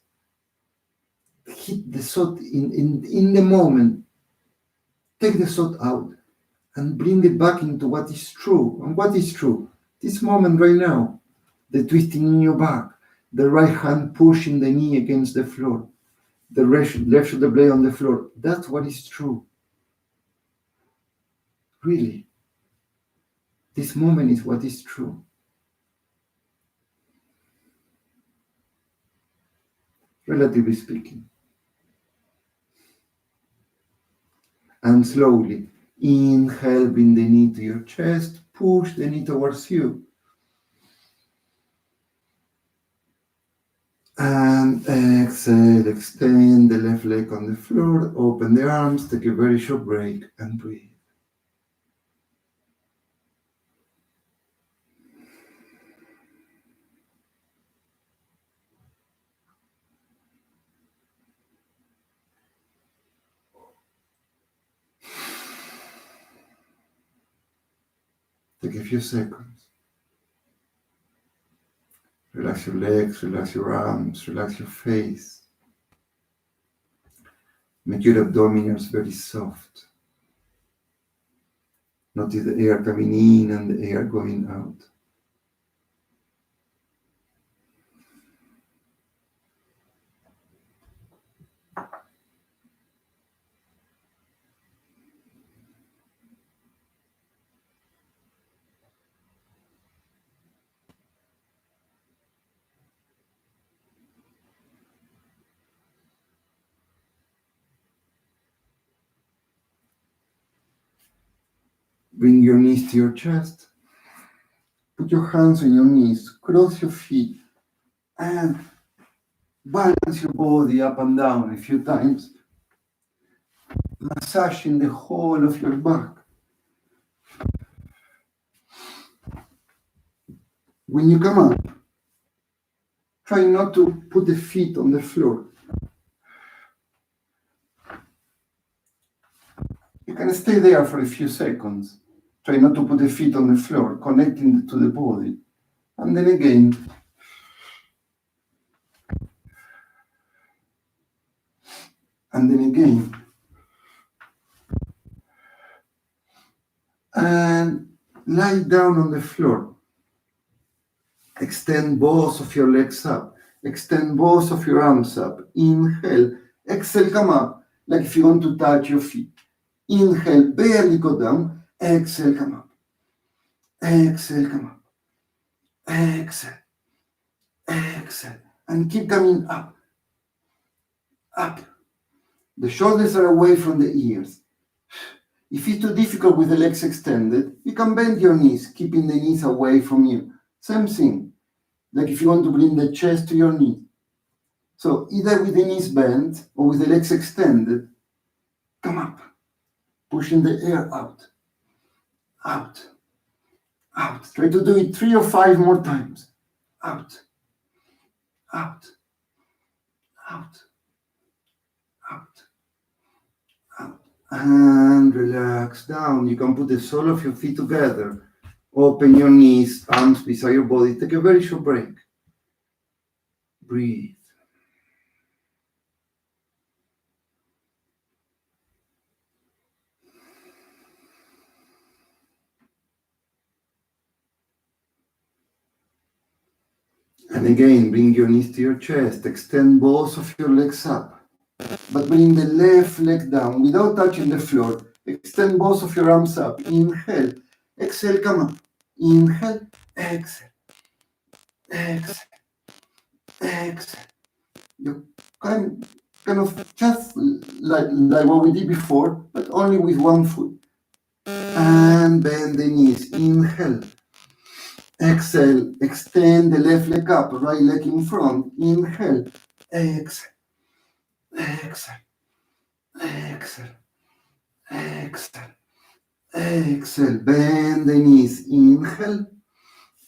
hit the thought in the moment. Take the thought out and bring it back into what is true. And what is true? This moment right now, the twisting in your back, the right hand pushing the knee against the floor, the left shoulder blade on the floor. That's what is true. Really. This moment is what is true. Relatively speaking. And slowly, inhale, bring the knee to your chest, push the knee towards you. And exhale, extend the left leg on the floor, open the arms, take a very short break and breathe. Take a few seconds. Relax your legs, relax your arms, relax your face. Make your abdominals very soft. Notice the air coming in and the air going out. Bring your knees to your chest. Put your hands on your knees, cross your feet, and balance your body up and down a few times, massaging the whole of your back. When you come up, try not to put the feet on the floor. You can stay there for a few seconds. Try not to put the feet on the floor, connecting to the body. And then again, and then again. And lie down on the floor. Extend both of your legs up. Extend both of your arms up. Inhale. Exhale, come up, like if you want to touch your feet. Inhale, barely go down. Exhale, come up. Exhale, come up. Exhale. Exhale. And keep coming up. Up. The shoulders are away from the ears. If it's too difficult with the legs extended, you can bend your knees, keeping the knees away from you. Same thing, like if you want to bring the chest to your knee. So either with the knees bent or with the legs extended, come up, pushing the air out, out, out. Try to do it 3 or 5 more times. Out, out, out, out, out. And relax down. You can put the sole of your feet together. Open your knees, arms beside your body. Take a very short break. Breathe. And again, bring your knees to your chest. Extend both of your legs up. But bring the left leg down without touching the floor. Extend both of your arms up. Inhale. Exhale, come up. Inhale. Exhale. Exhale. Exhale. You kind of just like what we did before, but only with one foot. And bend the knees. Inhale. Exhale. Extend the left leg up. Right leg in front. Inhale. Exhale. Exhale. Exhale. Exhale. Exhale. Bend the knees. Inhale.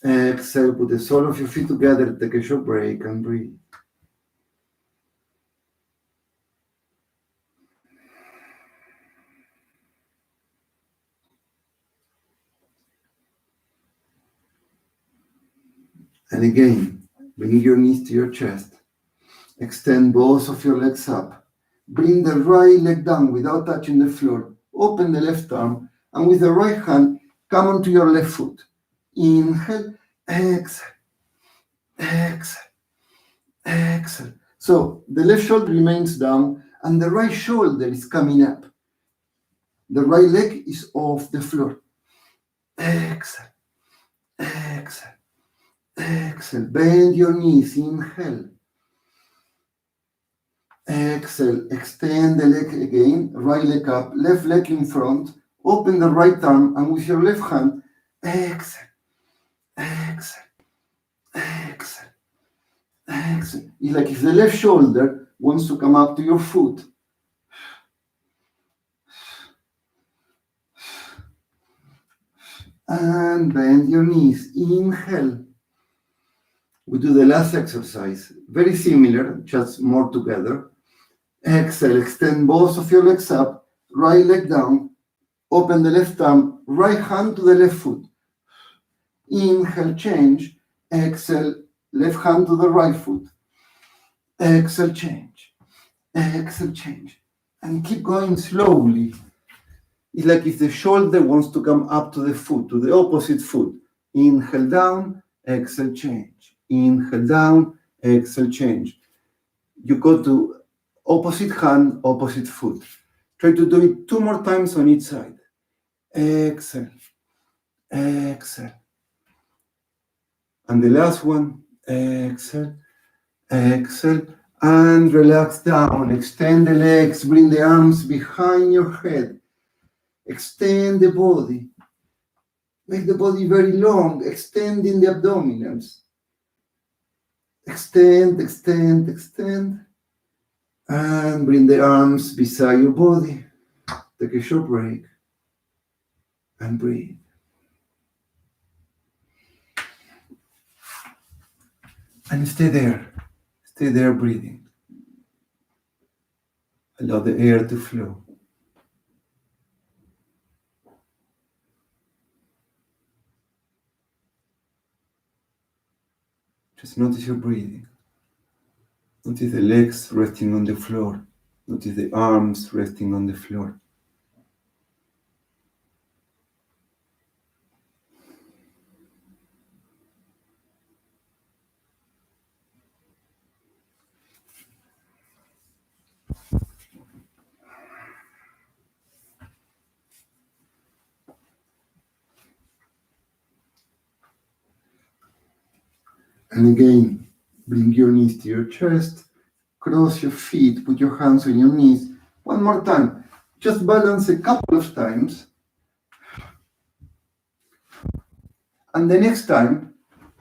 Exhale. Put the sole of your feet together. Take a short break and breathe. And again, bring your knees to your chest. Extend both of your legs up. Bring the right leg down without touching the floor. Open the left arm. And with the right hand, come onto your left foot. Inhale. Exhale. Exhale. Exhale. So the left shoulder remains down and the right shoulder is coming up. The right leg is off the floor. Exhale. Exhale. Exhale. Bend your knees. Inhale. Exhale. Extend the leg again. Right leg up. Left leg in front. Open the right arm and with your left hand, exhale. Exhale. Exhale. Exhale. It's like if the left shoulder wants to come up to your foot. And bend your knees. Inhale. We do the last exercise. Very similar, just more together. Exhale. Extend both of your legs up. Right leg down. Open the left arm. Right hand to the left foot. Inhale. Change. Exhale. Left hand to the right foot. Exhale, change. Exhale, change. And keep going slowly. It's like if the shoulder wants to come up to the foot, to the opposite foot. Inhale down, exhale, change. Inhale down, exhale, change. You go to opposite hand, opposite foot. Try to do it 2 more times on each side. Exhale, exhale. And the last one, exhale, exhale, and relax down. Extend the legs, bring the arms behind your head. Extend the body. Make the body very long, extending the abdominals. Extend, extend, extend. And bring the arms beside your body. Take a short break. And breathe. And stay there. Stay there breathing. Allow the air to flow. Just notice your breathing. Notice the legs resting on the floor. Notice the arms resting on the floor. And again, bring your knees to your chest. Cross your feet. Put your hands on your knees. One more time. Just balance a couple of times. And the next time,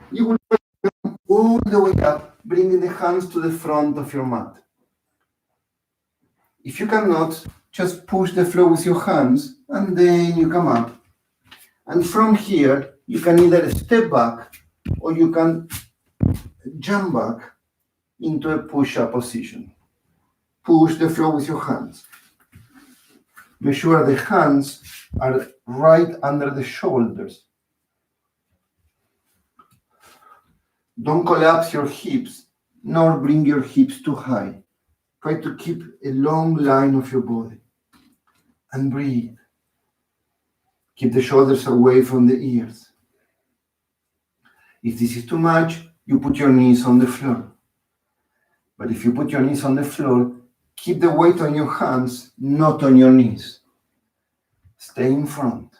you will come all the way up, bringing the hands to the front of your mat. If you cannot, just push the floor with your hands, and then you come up. And from here, you can either step back, or you can jump back into a push-up position. Push the floor with your hands. Make sure the hands are right under the shoulders. Don't collapse your hips, nor bring your hips too high. Try to keep a long line of your body. And breathe. Keep the shoulders away from the ears. If this is too much, you put your knees on the floor. But if you put your knees on the floor, keep the weight on your hands, not on your knees. Stay in front.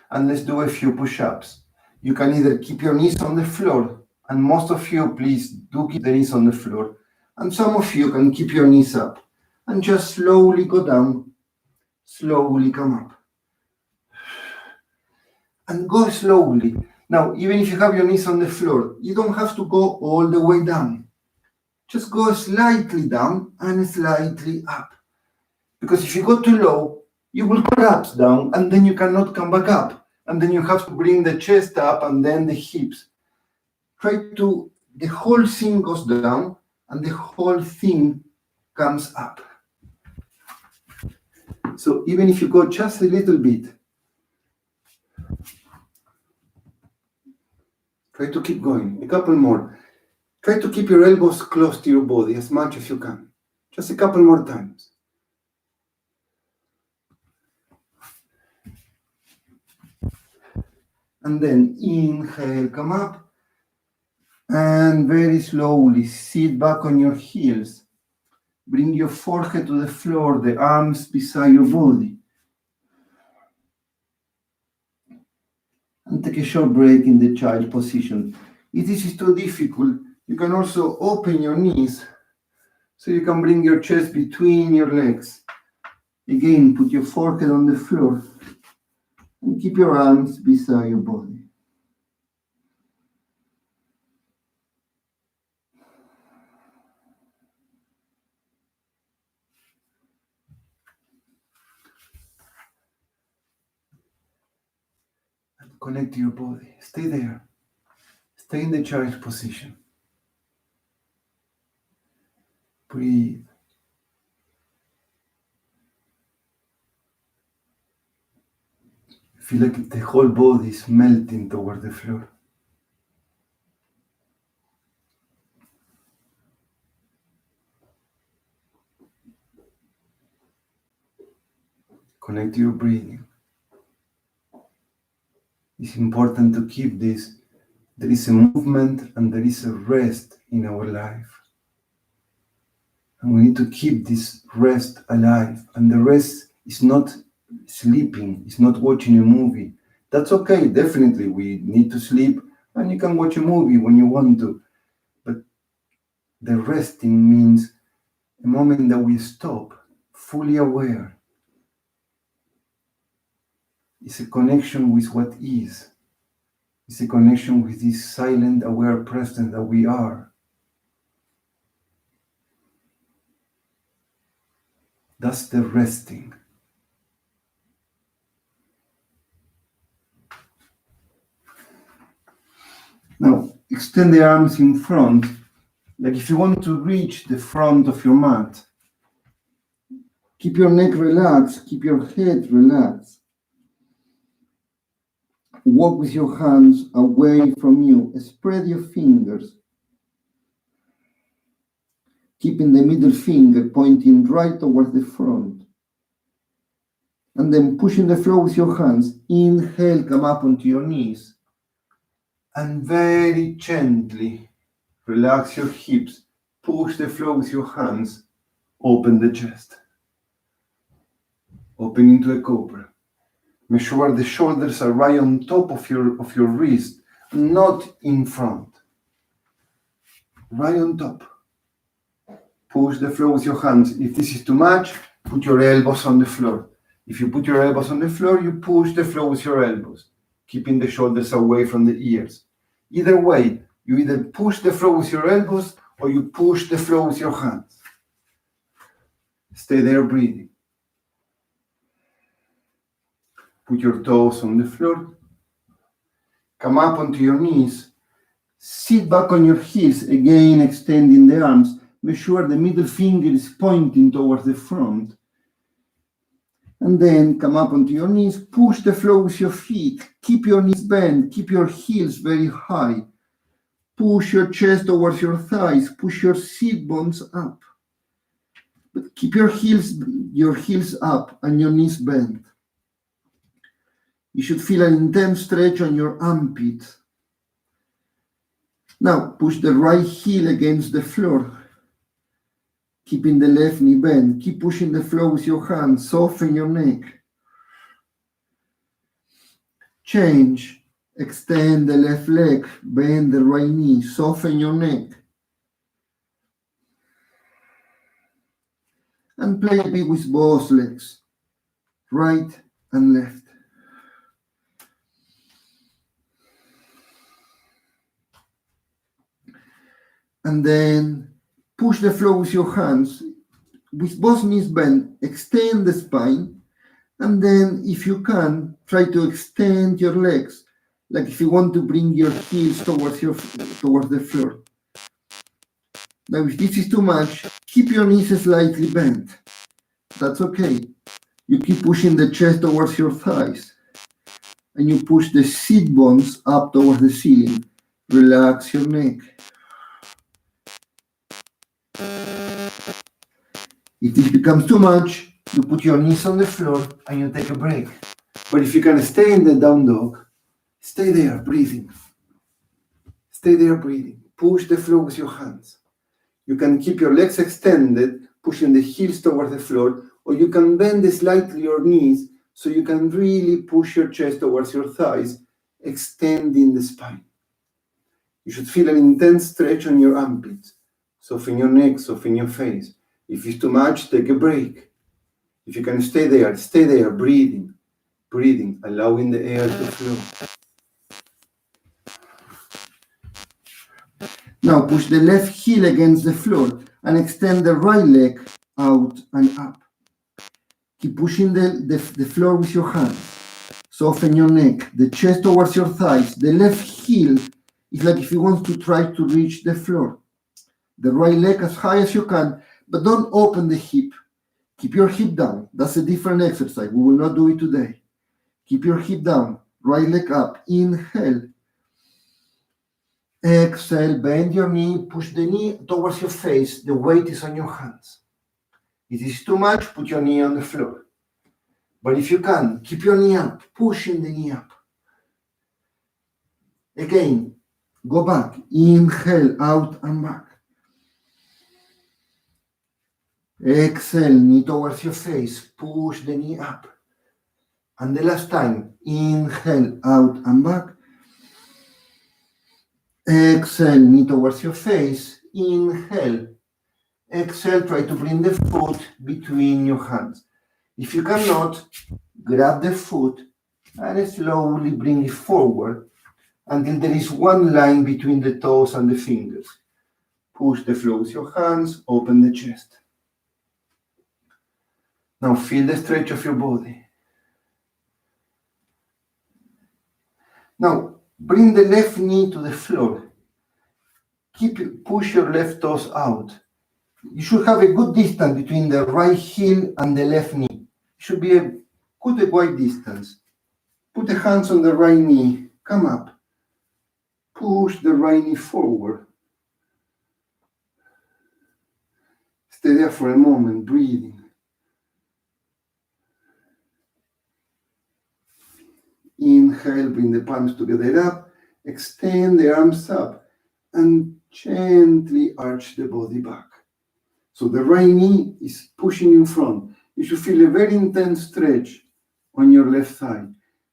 And let's do a few push-ups. You can either keep your knees on the floor, and most of you, please do keep the knees on the floor. And some of you can keep your knees up. And just slowly go down, slowly come up. And go slowly. Now, even if you have your knees on the floor, you don't have to go all the way down. Just go slightly down and slightly up. Because if you go too low, you will collapse down and then you cannot come back up. And then you have to bring the chest up and then the hips. The whole thing goes down and the whole thing comes up. So even if you go just a little bit, try to keep going. A couple more. Try to keep your elbows close to your body as much as you can. Just a couple more times. And then inhale, come up. And very slowly sit back on your heels. Bring your forehead to the floor, the arms beside your body. And take a short break in the child position. If this is too difficult, you can also open your knees so you can bring your chest between your legs. Again, put your forehead on the floor and keep your arms beside your body. And connect to your body. Stay there. Stay in the child position. Breathe. Feel like the whole body is melting toward the floor. Connect to your breathing. It's important to keep this. There is a movement and there is a rest in our life. And we need to keep this rest alive. And the rest is not sleeping, it's not watching a movie. That's okay, definitely. We need to sleep and you can watch a movie when you want to. But the resting means a moment that we stop, fully aware. It's a connection with what is. It's a connection with this silent, aware presence that we are. That's the resting. Now, extend the arms in front, like if you want to reach the front of your mat. Keep your neck relaxed, keep your head relaxed. Walk with your hands away from you. Spread your fingers, keeping the middle finger pointing right towards the front. And then pushing the floor with your hands. Inhale, come up onto your knees. And very gently relax your hips. Push the floor with your hands. Open the chest. Open into a cobra. Make sure the shoulders are right on top of your wrist, not in front. Right on top. Push the floor with your hands. If this is too much, put your elbows on the floor. If you put your elbows on the floor, you push the floor with your elbows, keeping the shoulders away from the ears. Either way, you either push the floor with your elbows or you push the floor with your hands. Stay there breathing. Put your toes on the floor. Come up onto your knees. Sit back on your heels, again extending the arms. Make sure the middle finger is pointing towards the front. And then come up onto your knees. Push the floor with your feet. Keep your knees bent. Keep your heels very high. Push your chest towards your thighs. Push your seat bones up. But keep your heels up and your knees bent. You should feel an intense stretch on your armpit. Now, push the right heel against the floor, keeping the left knee bent. Keep pushing the floor with your hands. Soften your neck. Change. Extend the left leg. Bend the right knee. Soften your neck. And play a bit with both legs, right and left. And then push the floor with your hands. With both knees bent, extend the spine. And then, if you can, try to extend your legs. Like if you want to bring your heels towards the floor. Now, if this is too much, keep your knees slightly bent. That's okay. You keep pushing the chest towards your thighs. And you push the seat bones up towards the ceiling. Relax your neck. If this becomes too much, you put your knees on the floor and you take a break. But if you can stay in the down dog, stay there breathing. Stay there breathing. Push the floor with your hands. You can keep your legs extended, pushing the heels towards the floor, or you can bend slightly your knees so you can really push your chest towards your thighs, extending the spine. You should feel an intense stretch on your armpits. Soften your neck, soften your face. If it's too much, take a break. If you can stay there, breathing, allowing the air to flow. Now push the left heel against the floor and extend the right leg out and up. Keep pushing the floor with your hands. Soften your neck, the chest towards your thighs. The left heel is like if you want to try to reach the floor. The right leg as high as you can, but don't open the hip. Keep your hip down. That's a different exercise. We will not do it today. Keep your hip down. Right leg up. Inhale. Exhale. Bend your knee. Push the knee towards your face. The weight is on your hands. If it is too much, put your knee on the floor. But if you can, keep your knee up. Pushing the knee up. Again, go back. Inhale. Out and back. Exhale. Knee towards your face. Push the knee up. And the last time, inhale, out and back. Exhale, knee towards your face. Inhale. Exhale, try to bring the foot between your hands. If you cannot, grab the foot and slowly bring it forward until there is one line between the toes and the fingers. Push the floor with your hands, open the chest. Now feel the stretch of your body. Now, bring the left knee to the floor. Push your left toes out. You should have a good distance between the right heel and the left knee. It should be a good wide distance. Put the hands on the right knee. Come up. Push the right knee forward. Stay there for a moment, breathing. Inhale, bring the palms together up, extend the arms up, and gently arch the body back. So the right knee is pushing in front. You should feel a very intense stretch on your left thigh.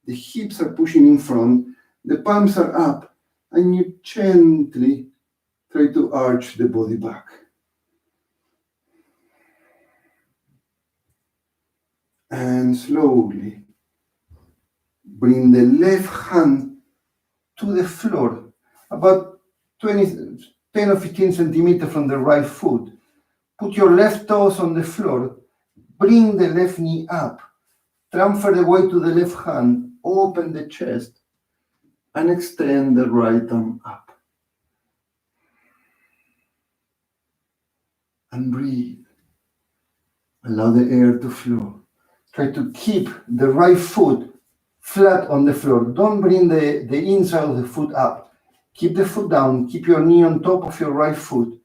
The hips are pushing in front, the palms are up, and you gently try to arch the body back. And slowly bring the left hand to the floor, about 10 or 15 centimeters from the right foot. Put your left toes on the floor, bring the left knee up, transfer the weight to the left hand, open the chest, and extend the right arm up. And breathe. Allow the air to flow. Try to keep the right foot flat on the floor. Don't bring the inside of the foot up. Keep the foot down. Keep your knee on top of your right foot.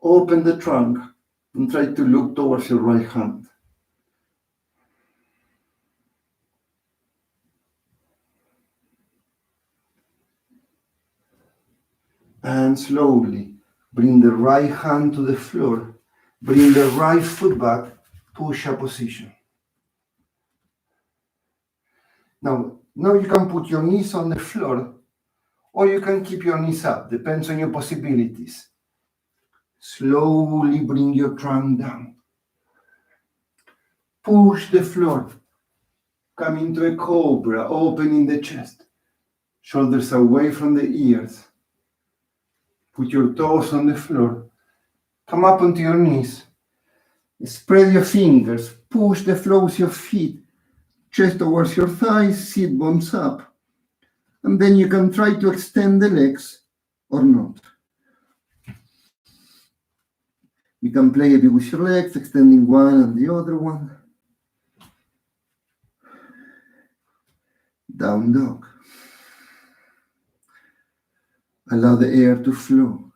Open the trunk and try to look towards your right hand. And slowly bring the right hand to the floor. Bring the right foot back, push-up position. Now you can put your knees on the floor, or you can keep your knees up, depends on your possibilities. Slowly bring your trunk down. Push the floor. Come into a cobra, opening the chest. Shoulders away from the ears. Put your toes on the floor. Come up onto your knees. Spread your fingers. Push the floor with your feet. Chest towards your thighs, sit bones up. And then you can try to extend the legs or not. You can play a bit with your legs, extending one and the other one. Down dog. Allow the air to flow.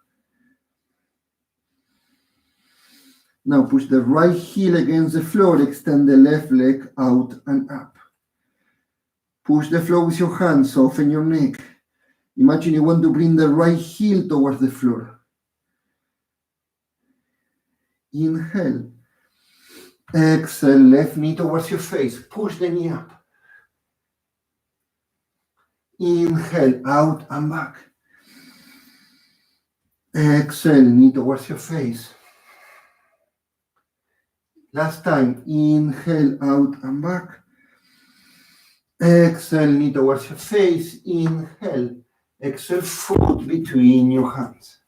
Now push the right heel against the floor, extend the left leg out and up. Push the floor with your hands, soften your neck. Imagine you want to bring the right heel towards the floor. Inhale. Exhale, left knee towards your face. Push the knee up. Inhale, out and back. Exhale, knee towards your face. Last time, inhale, out and back. Exhale, knee towards your face. Inhale, exhale, foot between your hands.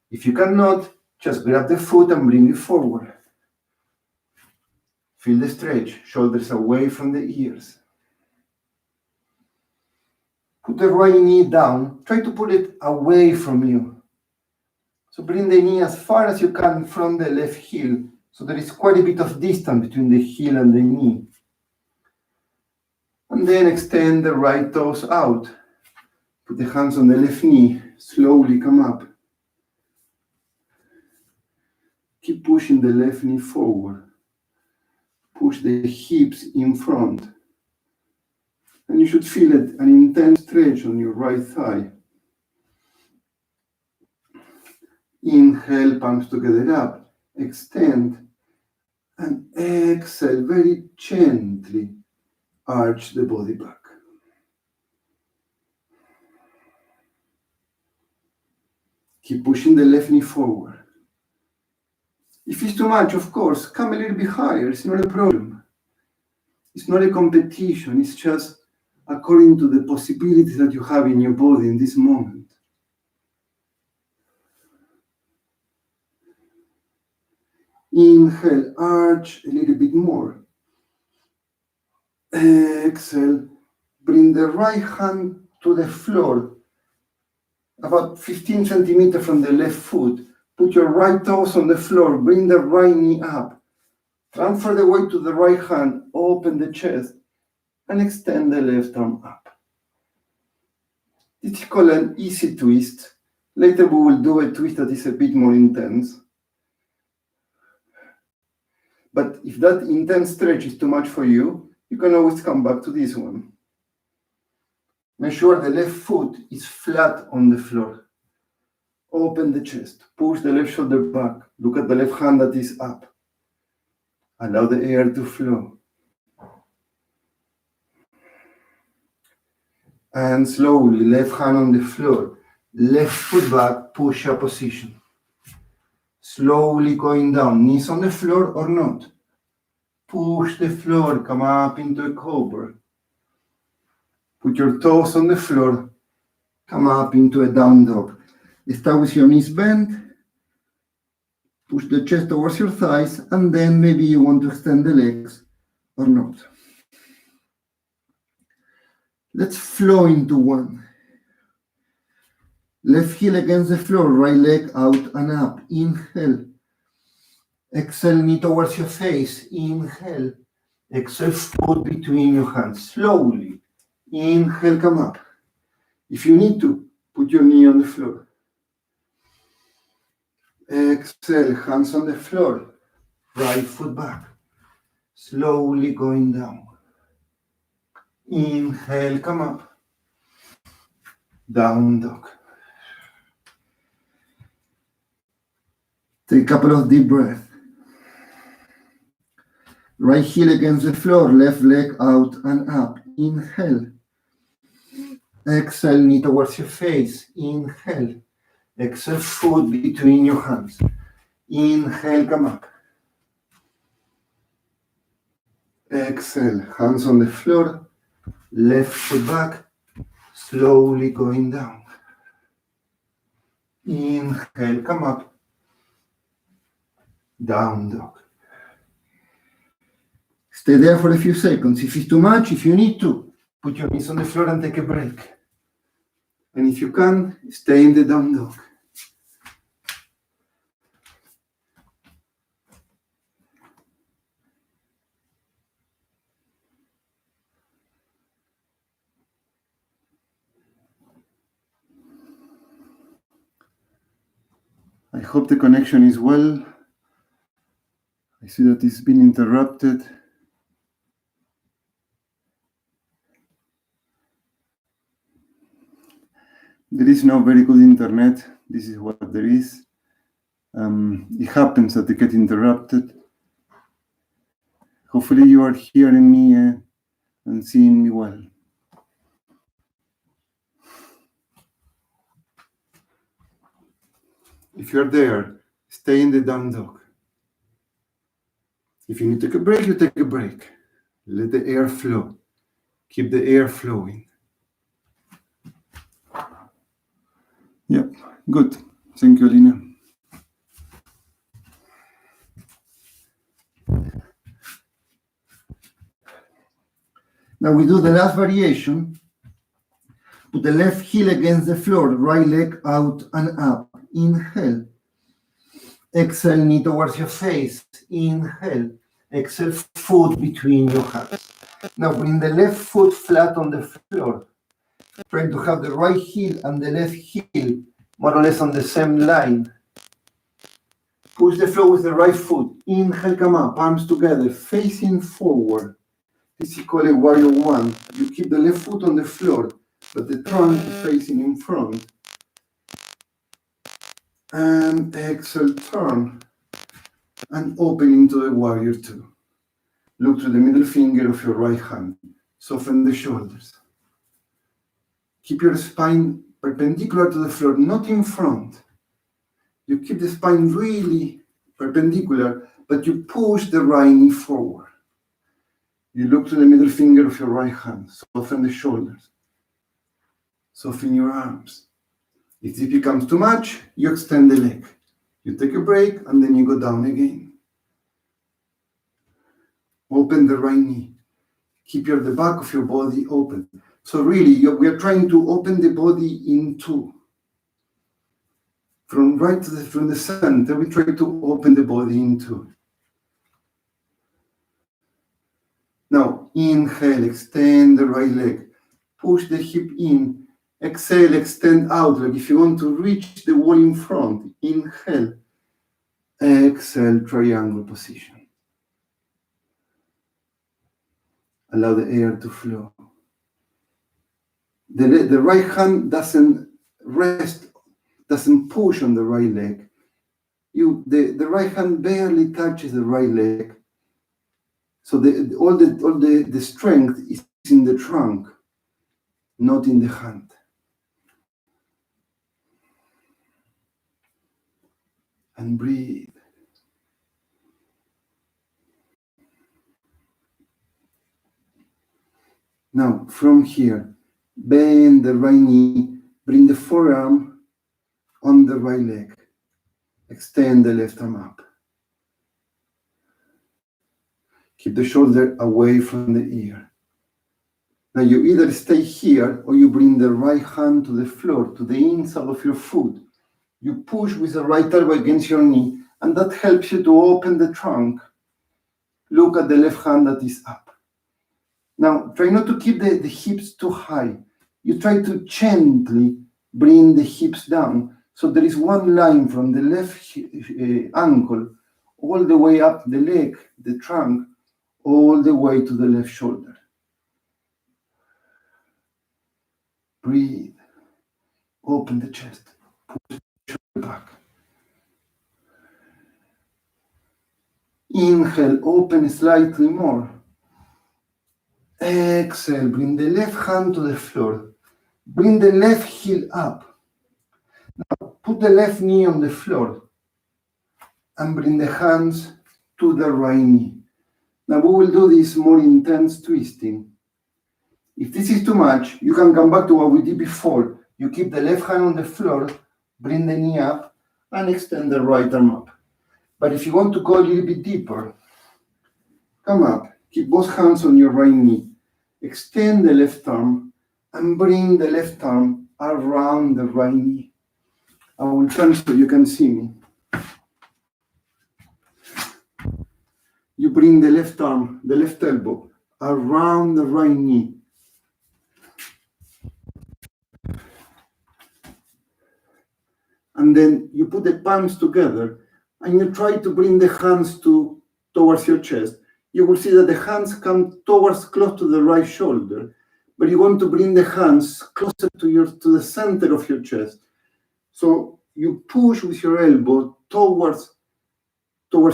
If you cannot, just grab the foot and bring it forward. Feel the stretch, shoulders away from the ears. Put the right knee down. Try to pull it away from you. So bring the knee as far as you can from the left heel. So there is quite a bit of distance between the heel and the knee. And then extend the right toes out. Put the hands on the left knee. Slowly come up. Keep pushing the left knee forward. Push the hips in front. And you should feel an intense stretch on your right thigh. Inhale, palms together up. Extend. And exhale, very gently arch the body back. Keep pushing the left knee forward. If it's too much, of course, come a little bit higher. It's not a problem. It's not a competition. It's just according to the possibilities that you have in your body in this moment. Inhale, arch a little bit more. Exhale, bring the right hand to the floor, about 15 centimeters from the left foot. Put your right toes on the floor, bring the right knee up. Transfer the weight to the right hand, open the chest, and extend the left arm up. This is called an easy twist. Later we will do a twist that is a bit more intense. But if that intense stretch is too much for you, you can always come back to this one. Make sure the left foot is flat on the floor. Open the chest. Push the left shoulder back. Look at the left hand that is up. Allow the air to flow. And slowly, left hand on the floor. Left foot back, push-up position. Slowly going down. Knees on the floor or not. Push the floor, come up into a cobra. Put your toes on the floor, come up into a down dog. Start with your knees bent. Push the chest towards your thighs, and then maybe you want to extend the legs or not. Let's flow into one. Left heel against the floor, right leg out and up. Inhale. Exhale, knee towards your face. Inhale. Exhale, foot between your hands. Slowly. Inhale, come up. If you need to, put your knee on the floor. Exhale, hands on the floor. Right foot back. Slowly going down. Inhale, come up. Down dog. Take a couple of deep breaths. Right heel against the floor, left leg out and up. Inhale. Exhale, knee towards your face. Inhale. Exhale, foot between your hands. Inhale, come up. Exhale, hands on the floor. Left foot back. Slowly going down. Inhale, come up. Down dog. Stay there for a few seconds. If it's too much, if you need to, put your knees on the floor and take a break. And if you can, stay in the down dog. I hope the connection is well. I see that it's been interrupted. There is no very good internet. This is what there is. It happens that they get interrupted. Hopefully you are hearing me and seeing me well. If you're there, stay in the down dog. If you need to take a break, you take a break. Let the air flow. Keep the air flowing. Yep, good. Thank you, Alina. Now we do the last variation. Put the left heel against the floor, right leg out and up. Inhale. Exhale, knee towards your face. Inhale. Exhale, foot between your hands. Now bring the left foot flat on the floor. Try to have the right heel and the left heel more or less on the same line. Push the floor with the right foot. Inhale, come up, palms together, facing forward. This is called a warrior one. You keep the left foot on the floor, but the trunk is facing in front. And exhale, turn, and open into the warrior two. Look to the middle finger of your right hand. Soften the shoulders. Keep your spine perpendicular to the floor, not in front. You keep the spine really perpendicular, but you push the right knee forward. You look to the middle finger of your right hand. Soften the shoulders. Soften your arms. If this becomes too much, you extend the leg. You take a break, and then you go down again. Open the right knee. Keep the back of your body open. So really, we are trying to open the body in two. From the center, we try to open the body in two. Now, inhale, extend the right leg. Push the hip in. Exhale, extend out. Like if you want to reach the wall in front. Inhale. Exhale, triangle position. Allow the air to flow. The right hand doesn't rest, doesn't push on the right leg. The right hand barely touches the right leg. So all the strength is in the trunk, not in the hand. And breathe. Now, from here, bend the right knee, bring the forearm on the right leg. Extend the left arm up. Keep the shoulder away from the ear. Now you either stay here or you bring the right hand to the floor, to the inside of your foot. You push with the right elbow against your knee, and that helps you to open the trunk. Look at the left hand that is up. Now, try not to keep the hips too high. You try to gently bring the hips down. So there is one line from the left ankle all the way up the leg, the trunk, all the way to the left shoulder. Breathe. Open the chest. Push the shoulder back. Inhale, open slightly more. Exhale, bring the left hand to the floor. Bring the left heel up. Now, put the left knee on the floor and bring the hands to the right knee. Now, we will do this more intense twisting. If this is too much, you can come back to what we did before. You keep the left hand on the floor, bring the knee up, and extend the right arm up. But if you want to go a little bit deeper, come up, keep both hands on your right knee, extend the left arm, and bring the left arm around the right knee. I will turn so you can see me. You bring the left arm, the left elbow, around the right knee. And then you put the palms together and you try to bring the hands towards your chest. You will see that the hands come close to the right shoulder, but you want to bring the hands closer to the center of your chest. So you push with your elbow towards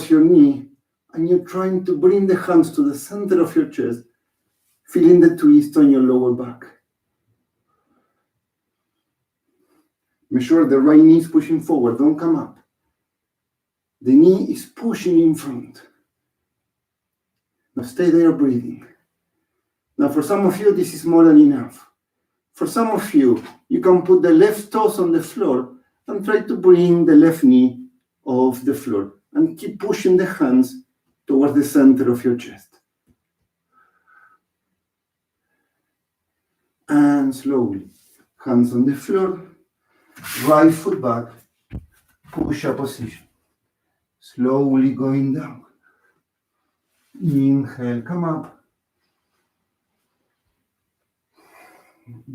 your knee, and you're trying to bring the hands to the center of your chest, feeling the twist on your lower back. Make sure the right knee is pushing forward, don't come up. The knee is pushing in front. Now stay there breathing. Now for some of you, this is more than enough. For some of you, you can put the left toes on the floor and try to bring the left knee off the floor and keep pushing the hands towards the center of your chest. And slowly, hands on the floor, right foot back, push-up position. Slowly going down. Inhale, come up.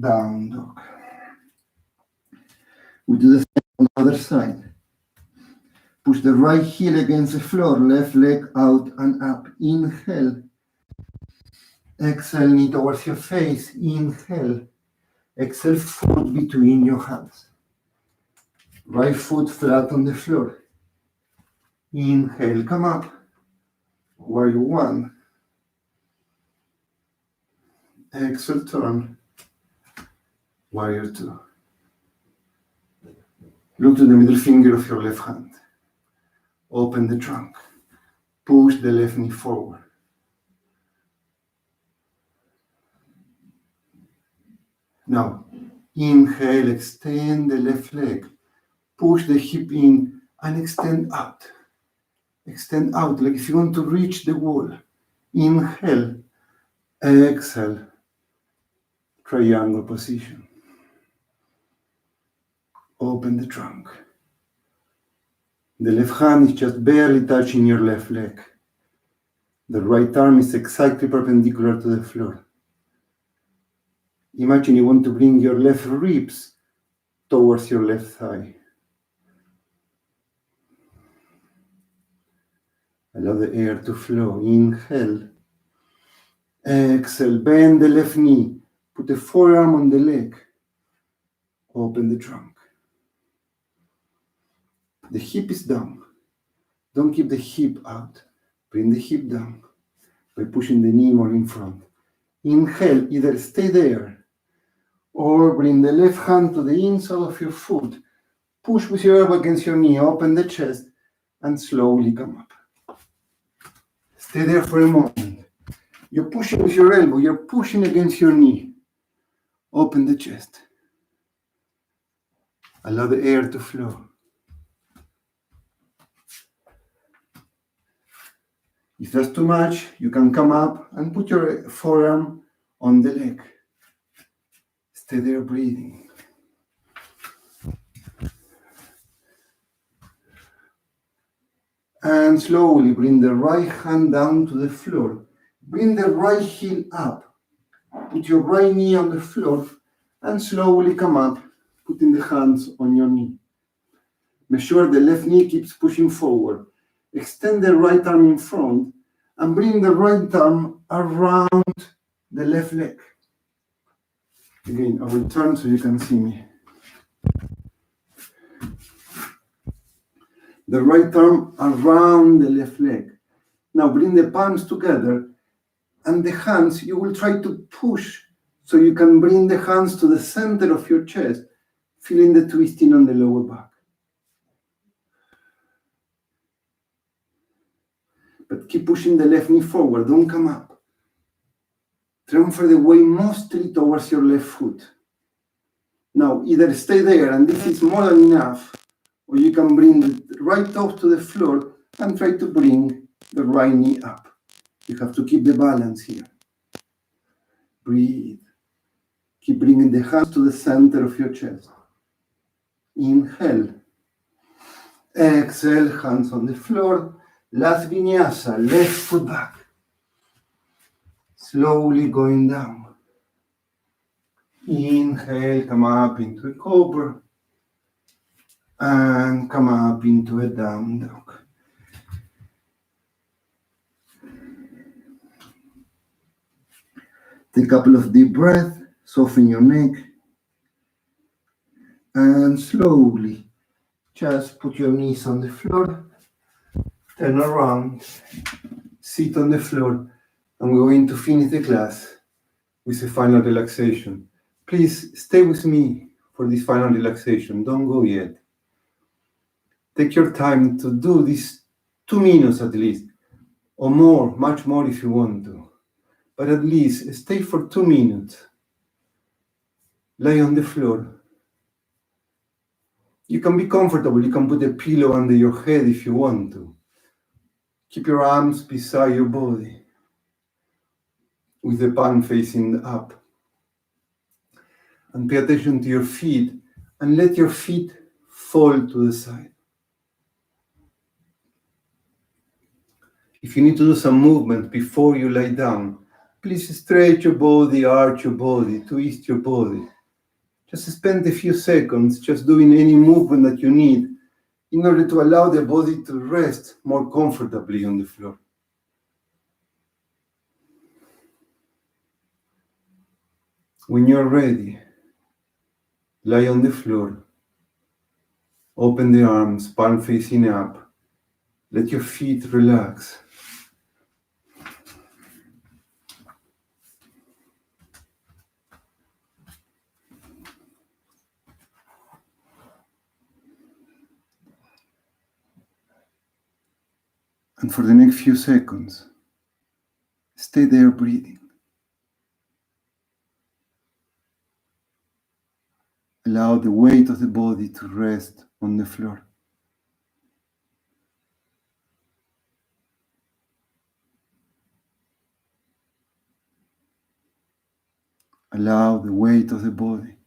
Down dog. We do the same on the other side. Push the right heel against the floor, left leg out and up. Inhale. Exhale, knee towards your face. Inhale. Exhale, foot between your hands. Right foot flat on the floor. Inhale, come up. Warrior one. Exhale, turn. Warrior two. Look to the middle finger of your left hand. Open the trunk. Push the left knee forward. Now, inhale, extend the left leg. Push the hip in and extend out. Extend out, like if you want to reach the wall. Inhale, exhale, triangle position. Open the trunk. The left hand is just barely touching your left leg. The right arm is exactly perpendicular to the floor. Imagine you want to bring your left ribs towards your left thigh. Allow the air to flow. Inhale. Exhale. Bend the left knee. Put the forearm on the leg. Open the trunk. The hip is down. Don't keep the hip out. Bring the hip down by pushing the knee more in front. Inhale. Either stay there or bring the left hand to the inside of your foot. Push with your elbow against your knee. Open the chest and slowly come up. Stay there for a moment. You're pushing with your elbow. You're pushing against your knee. Open the chest. Allow the air to flow. If that's too much, you can come up and put your forearm on the leg. Stay there breathing. And slowly bring the right hand down to the floor. Bring the right heel up. Put your right knee on the floor and slowly come up, putting the hands on your knee. Make sure the left knee keeps pushing forward. Extend the right arm in front and bring the right arm around the left leg. Again, I will turn so you can see me. The right arm around the left leg. Now bring the palms together and the hands, you will try to push so you can bring the hands to the center of your chest, feeling the twisting on the lower back. But keep pushing the left knee forward, don't come up. Transfer the weight mostly towards your left foot. Now, either stay there, and this is more than enough, or you can bring the right toe to the floor and try to bring the right knee up. You have to keep the balance here. Breathe. Keep bringing the hands to the center of your chest. Inhale. Exhale, hands on the floor. Last vinyasa, left foot back. Slowly going down. Inhale, come up into a cobra. And come up into a down dog. Take a couple of deep breaths, soften your neck. And slowly, just put your knees on the floor. Turn around, sit on the floor, and we're going to finish the class with a final relaxation. Please stay with me for this final relaxation. Don't go yet. Take your time to do this 2 minutes at least, or more, much more if you want to. But at least stay for 2 minutes. Lie on the floor. You can be comfortable. You can put a pillow under your head if you want to. Keep your arms beside your body with the palm facing up. And pay attention to your feet and let your feet fall to the side. If you need to do some movement before you lie down, Please stretch your body, arch your body, twist your body. Just spend a few seconds just doing any movement that you need in order to allow the body to rest more comfortably on the floor. When you're ready, lie on the floor. Open the arms, palm facing up. Let your feet relax. And for the next few seconds, stay there breathing. Allow the weight of the body to rest on the floor. Allow the weight of the body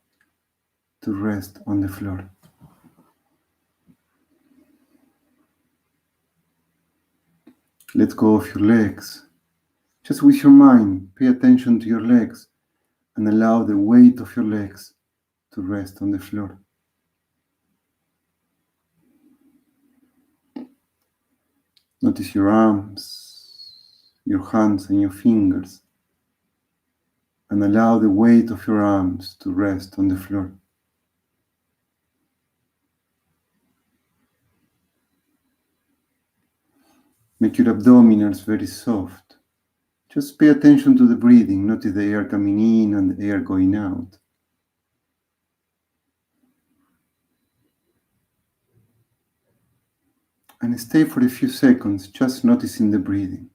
to rest on the floor. Let go of your legs. Just with your mind, pay attention to your legs and allow the weight of your legs to rest on the floor. Notice your arms, your hands and your fingers, and allow the weight of your arms to rest on the floor. Make your abdominals very soft. Just pay attention to the breathing, notice the air coming in and the air going out. And stay for a few seconds just noticing the breathing.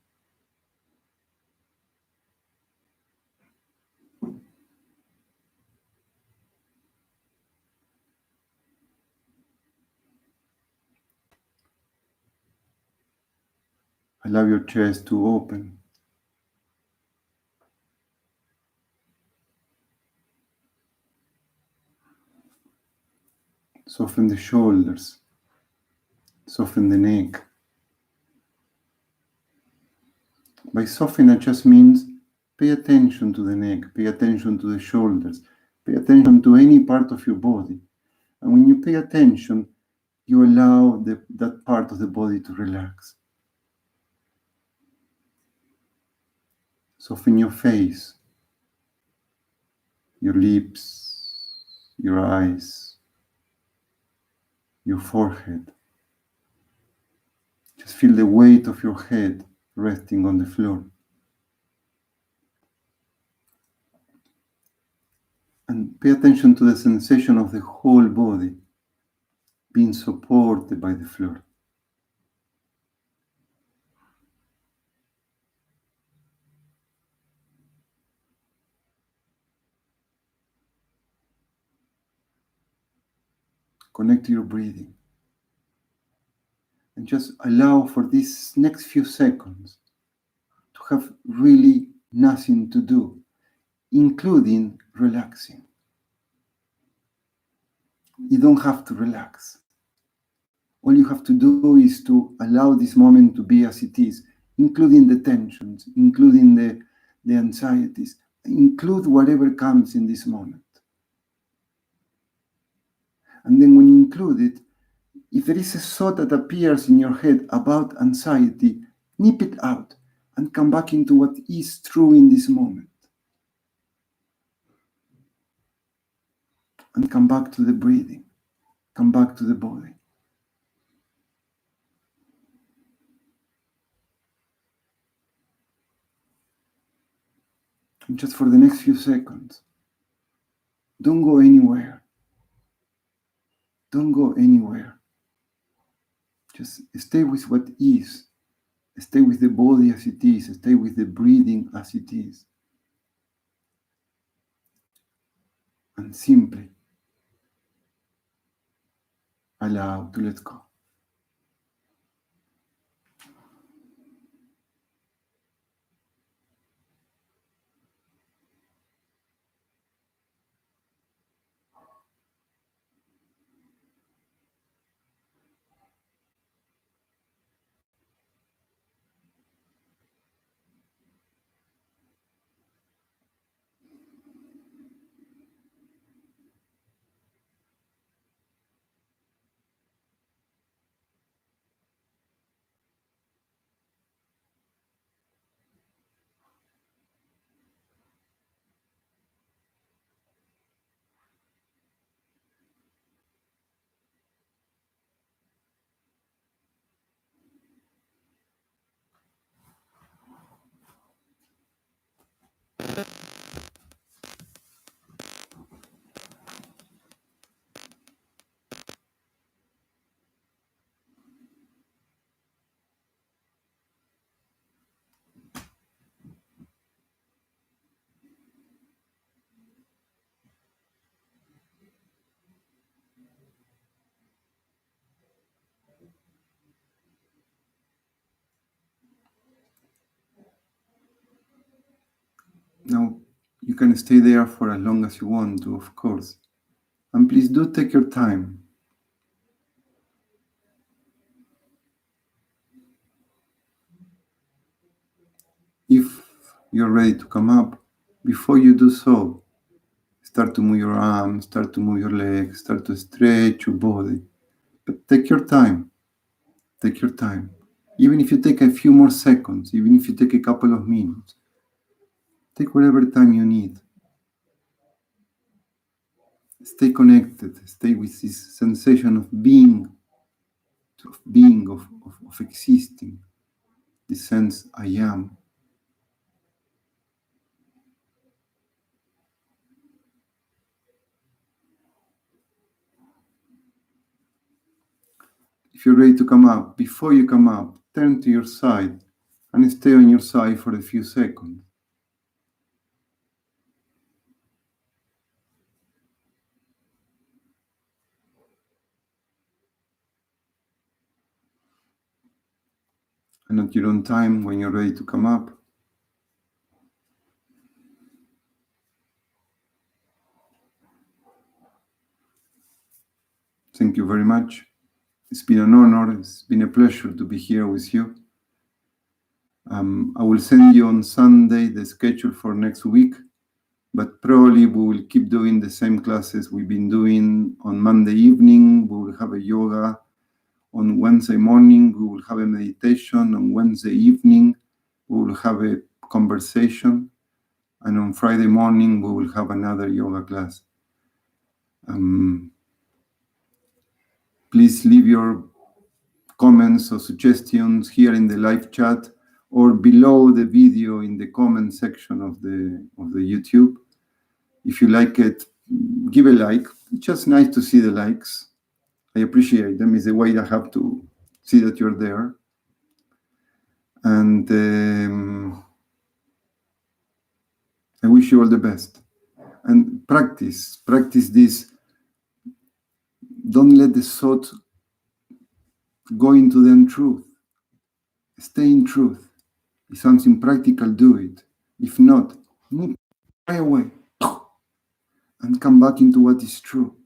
Allow your chest to open. Soften the shoulders. Soften the neck. By soften, it just means pay attention to the neck, pay attention to the shoulders, pay attention to any part of your body. And when you pay attention, you allow that part of the body to relax. Soften your face, your lips, your eyes, your forehead. Just feel the weight of your head resting on the floor. And pay attention to the sensation of the whole body being supported by the floor. Connect to your breathing. And just allow for these next few seconds to have really nothing to do, including relaxing. You don't have to relax. All you have to do is to allow this moment to be as it is, including the tensions, including the anxieties, include whatever comes in this moment. And then when you include it, if there is a thought that appears in your head about anxiety, nip it out and come back into what is true in this moment. And come back to the breathing, come back to the body. And just for the next few seconds, don't go anywhere. Don't go anywhere. Just stay with what is. Stay with the body as it is. Stay with the breathing as it is. And simply allow to let go. Now, you can stay there for as long as you want to, of course. And please do take your time. If you're ready to come up, before you do so, start to move your arms, start to move your legs, start to stretch your body. But take your time. Take your time. Even if you take a few more seconds, even if you take a couple of minutes, take whatever time you need. Stay connected. Stay with this sensation of being, of existing. This sense I am. If you're ready to come up, before you come up, turn to your side and stay on your side for a few seconds. And at your own time, when you're ready to come up, thank you very much. It's been an honor. It's been a pleasure to be here with you. I will send you on Sunday the schedule for next week, but probably we will keep doing the same classes we've been doing. On Monday evening, we will have a yoga. On Wednesday morning, we will have a meditation. On Wednesday evening, we will have a conversation. And on Friday morning, we will have another yoga class. Please leave your comments or suggestions here in the live chat or below the video in the comment section of the YouTube. If you like it, give a like. It's just nice to see the likes. I appreciate them. It's a way I have to see that you're there. And I wish you all the best. And practice this. Don't let the thought go into the untruth. Stay in truth. If something practical, do it. If not, move right away and come back into what is true.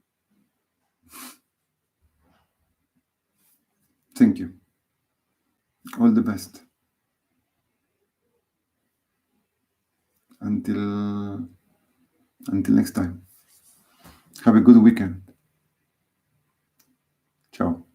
Thank you. All the best. Until next time. Have a good weekend. Ciao.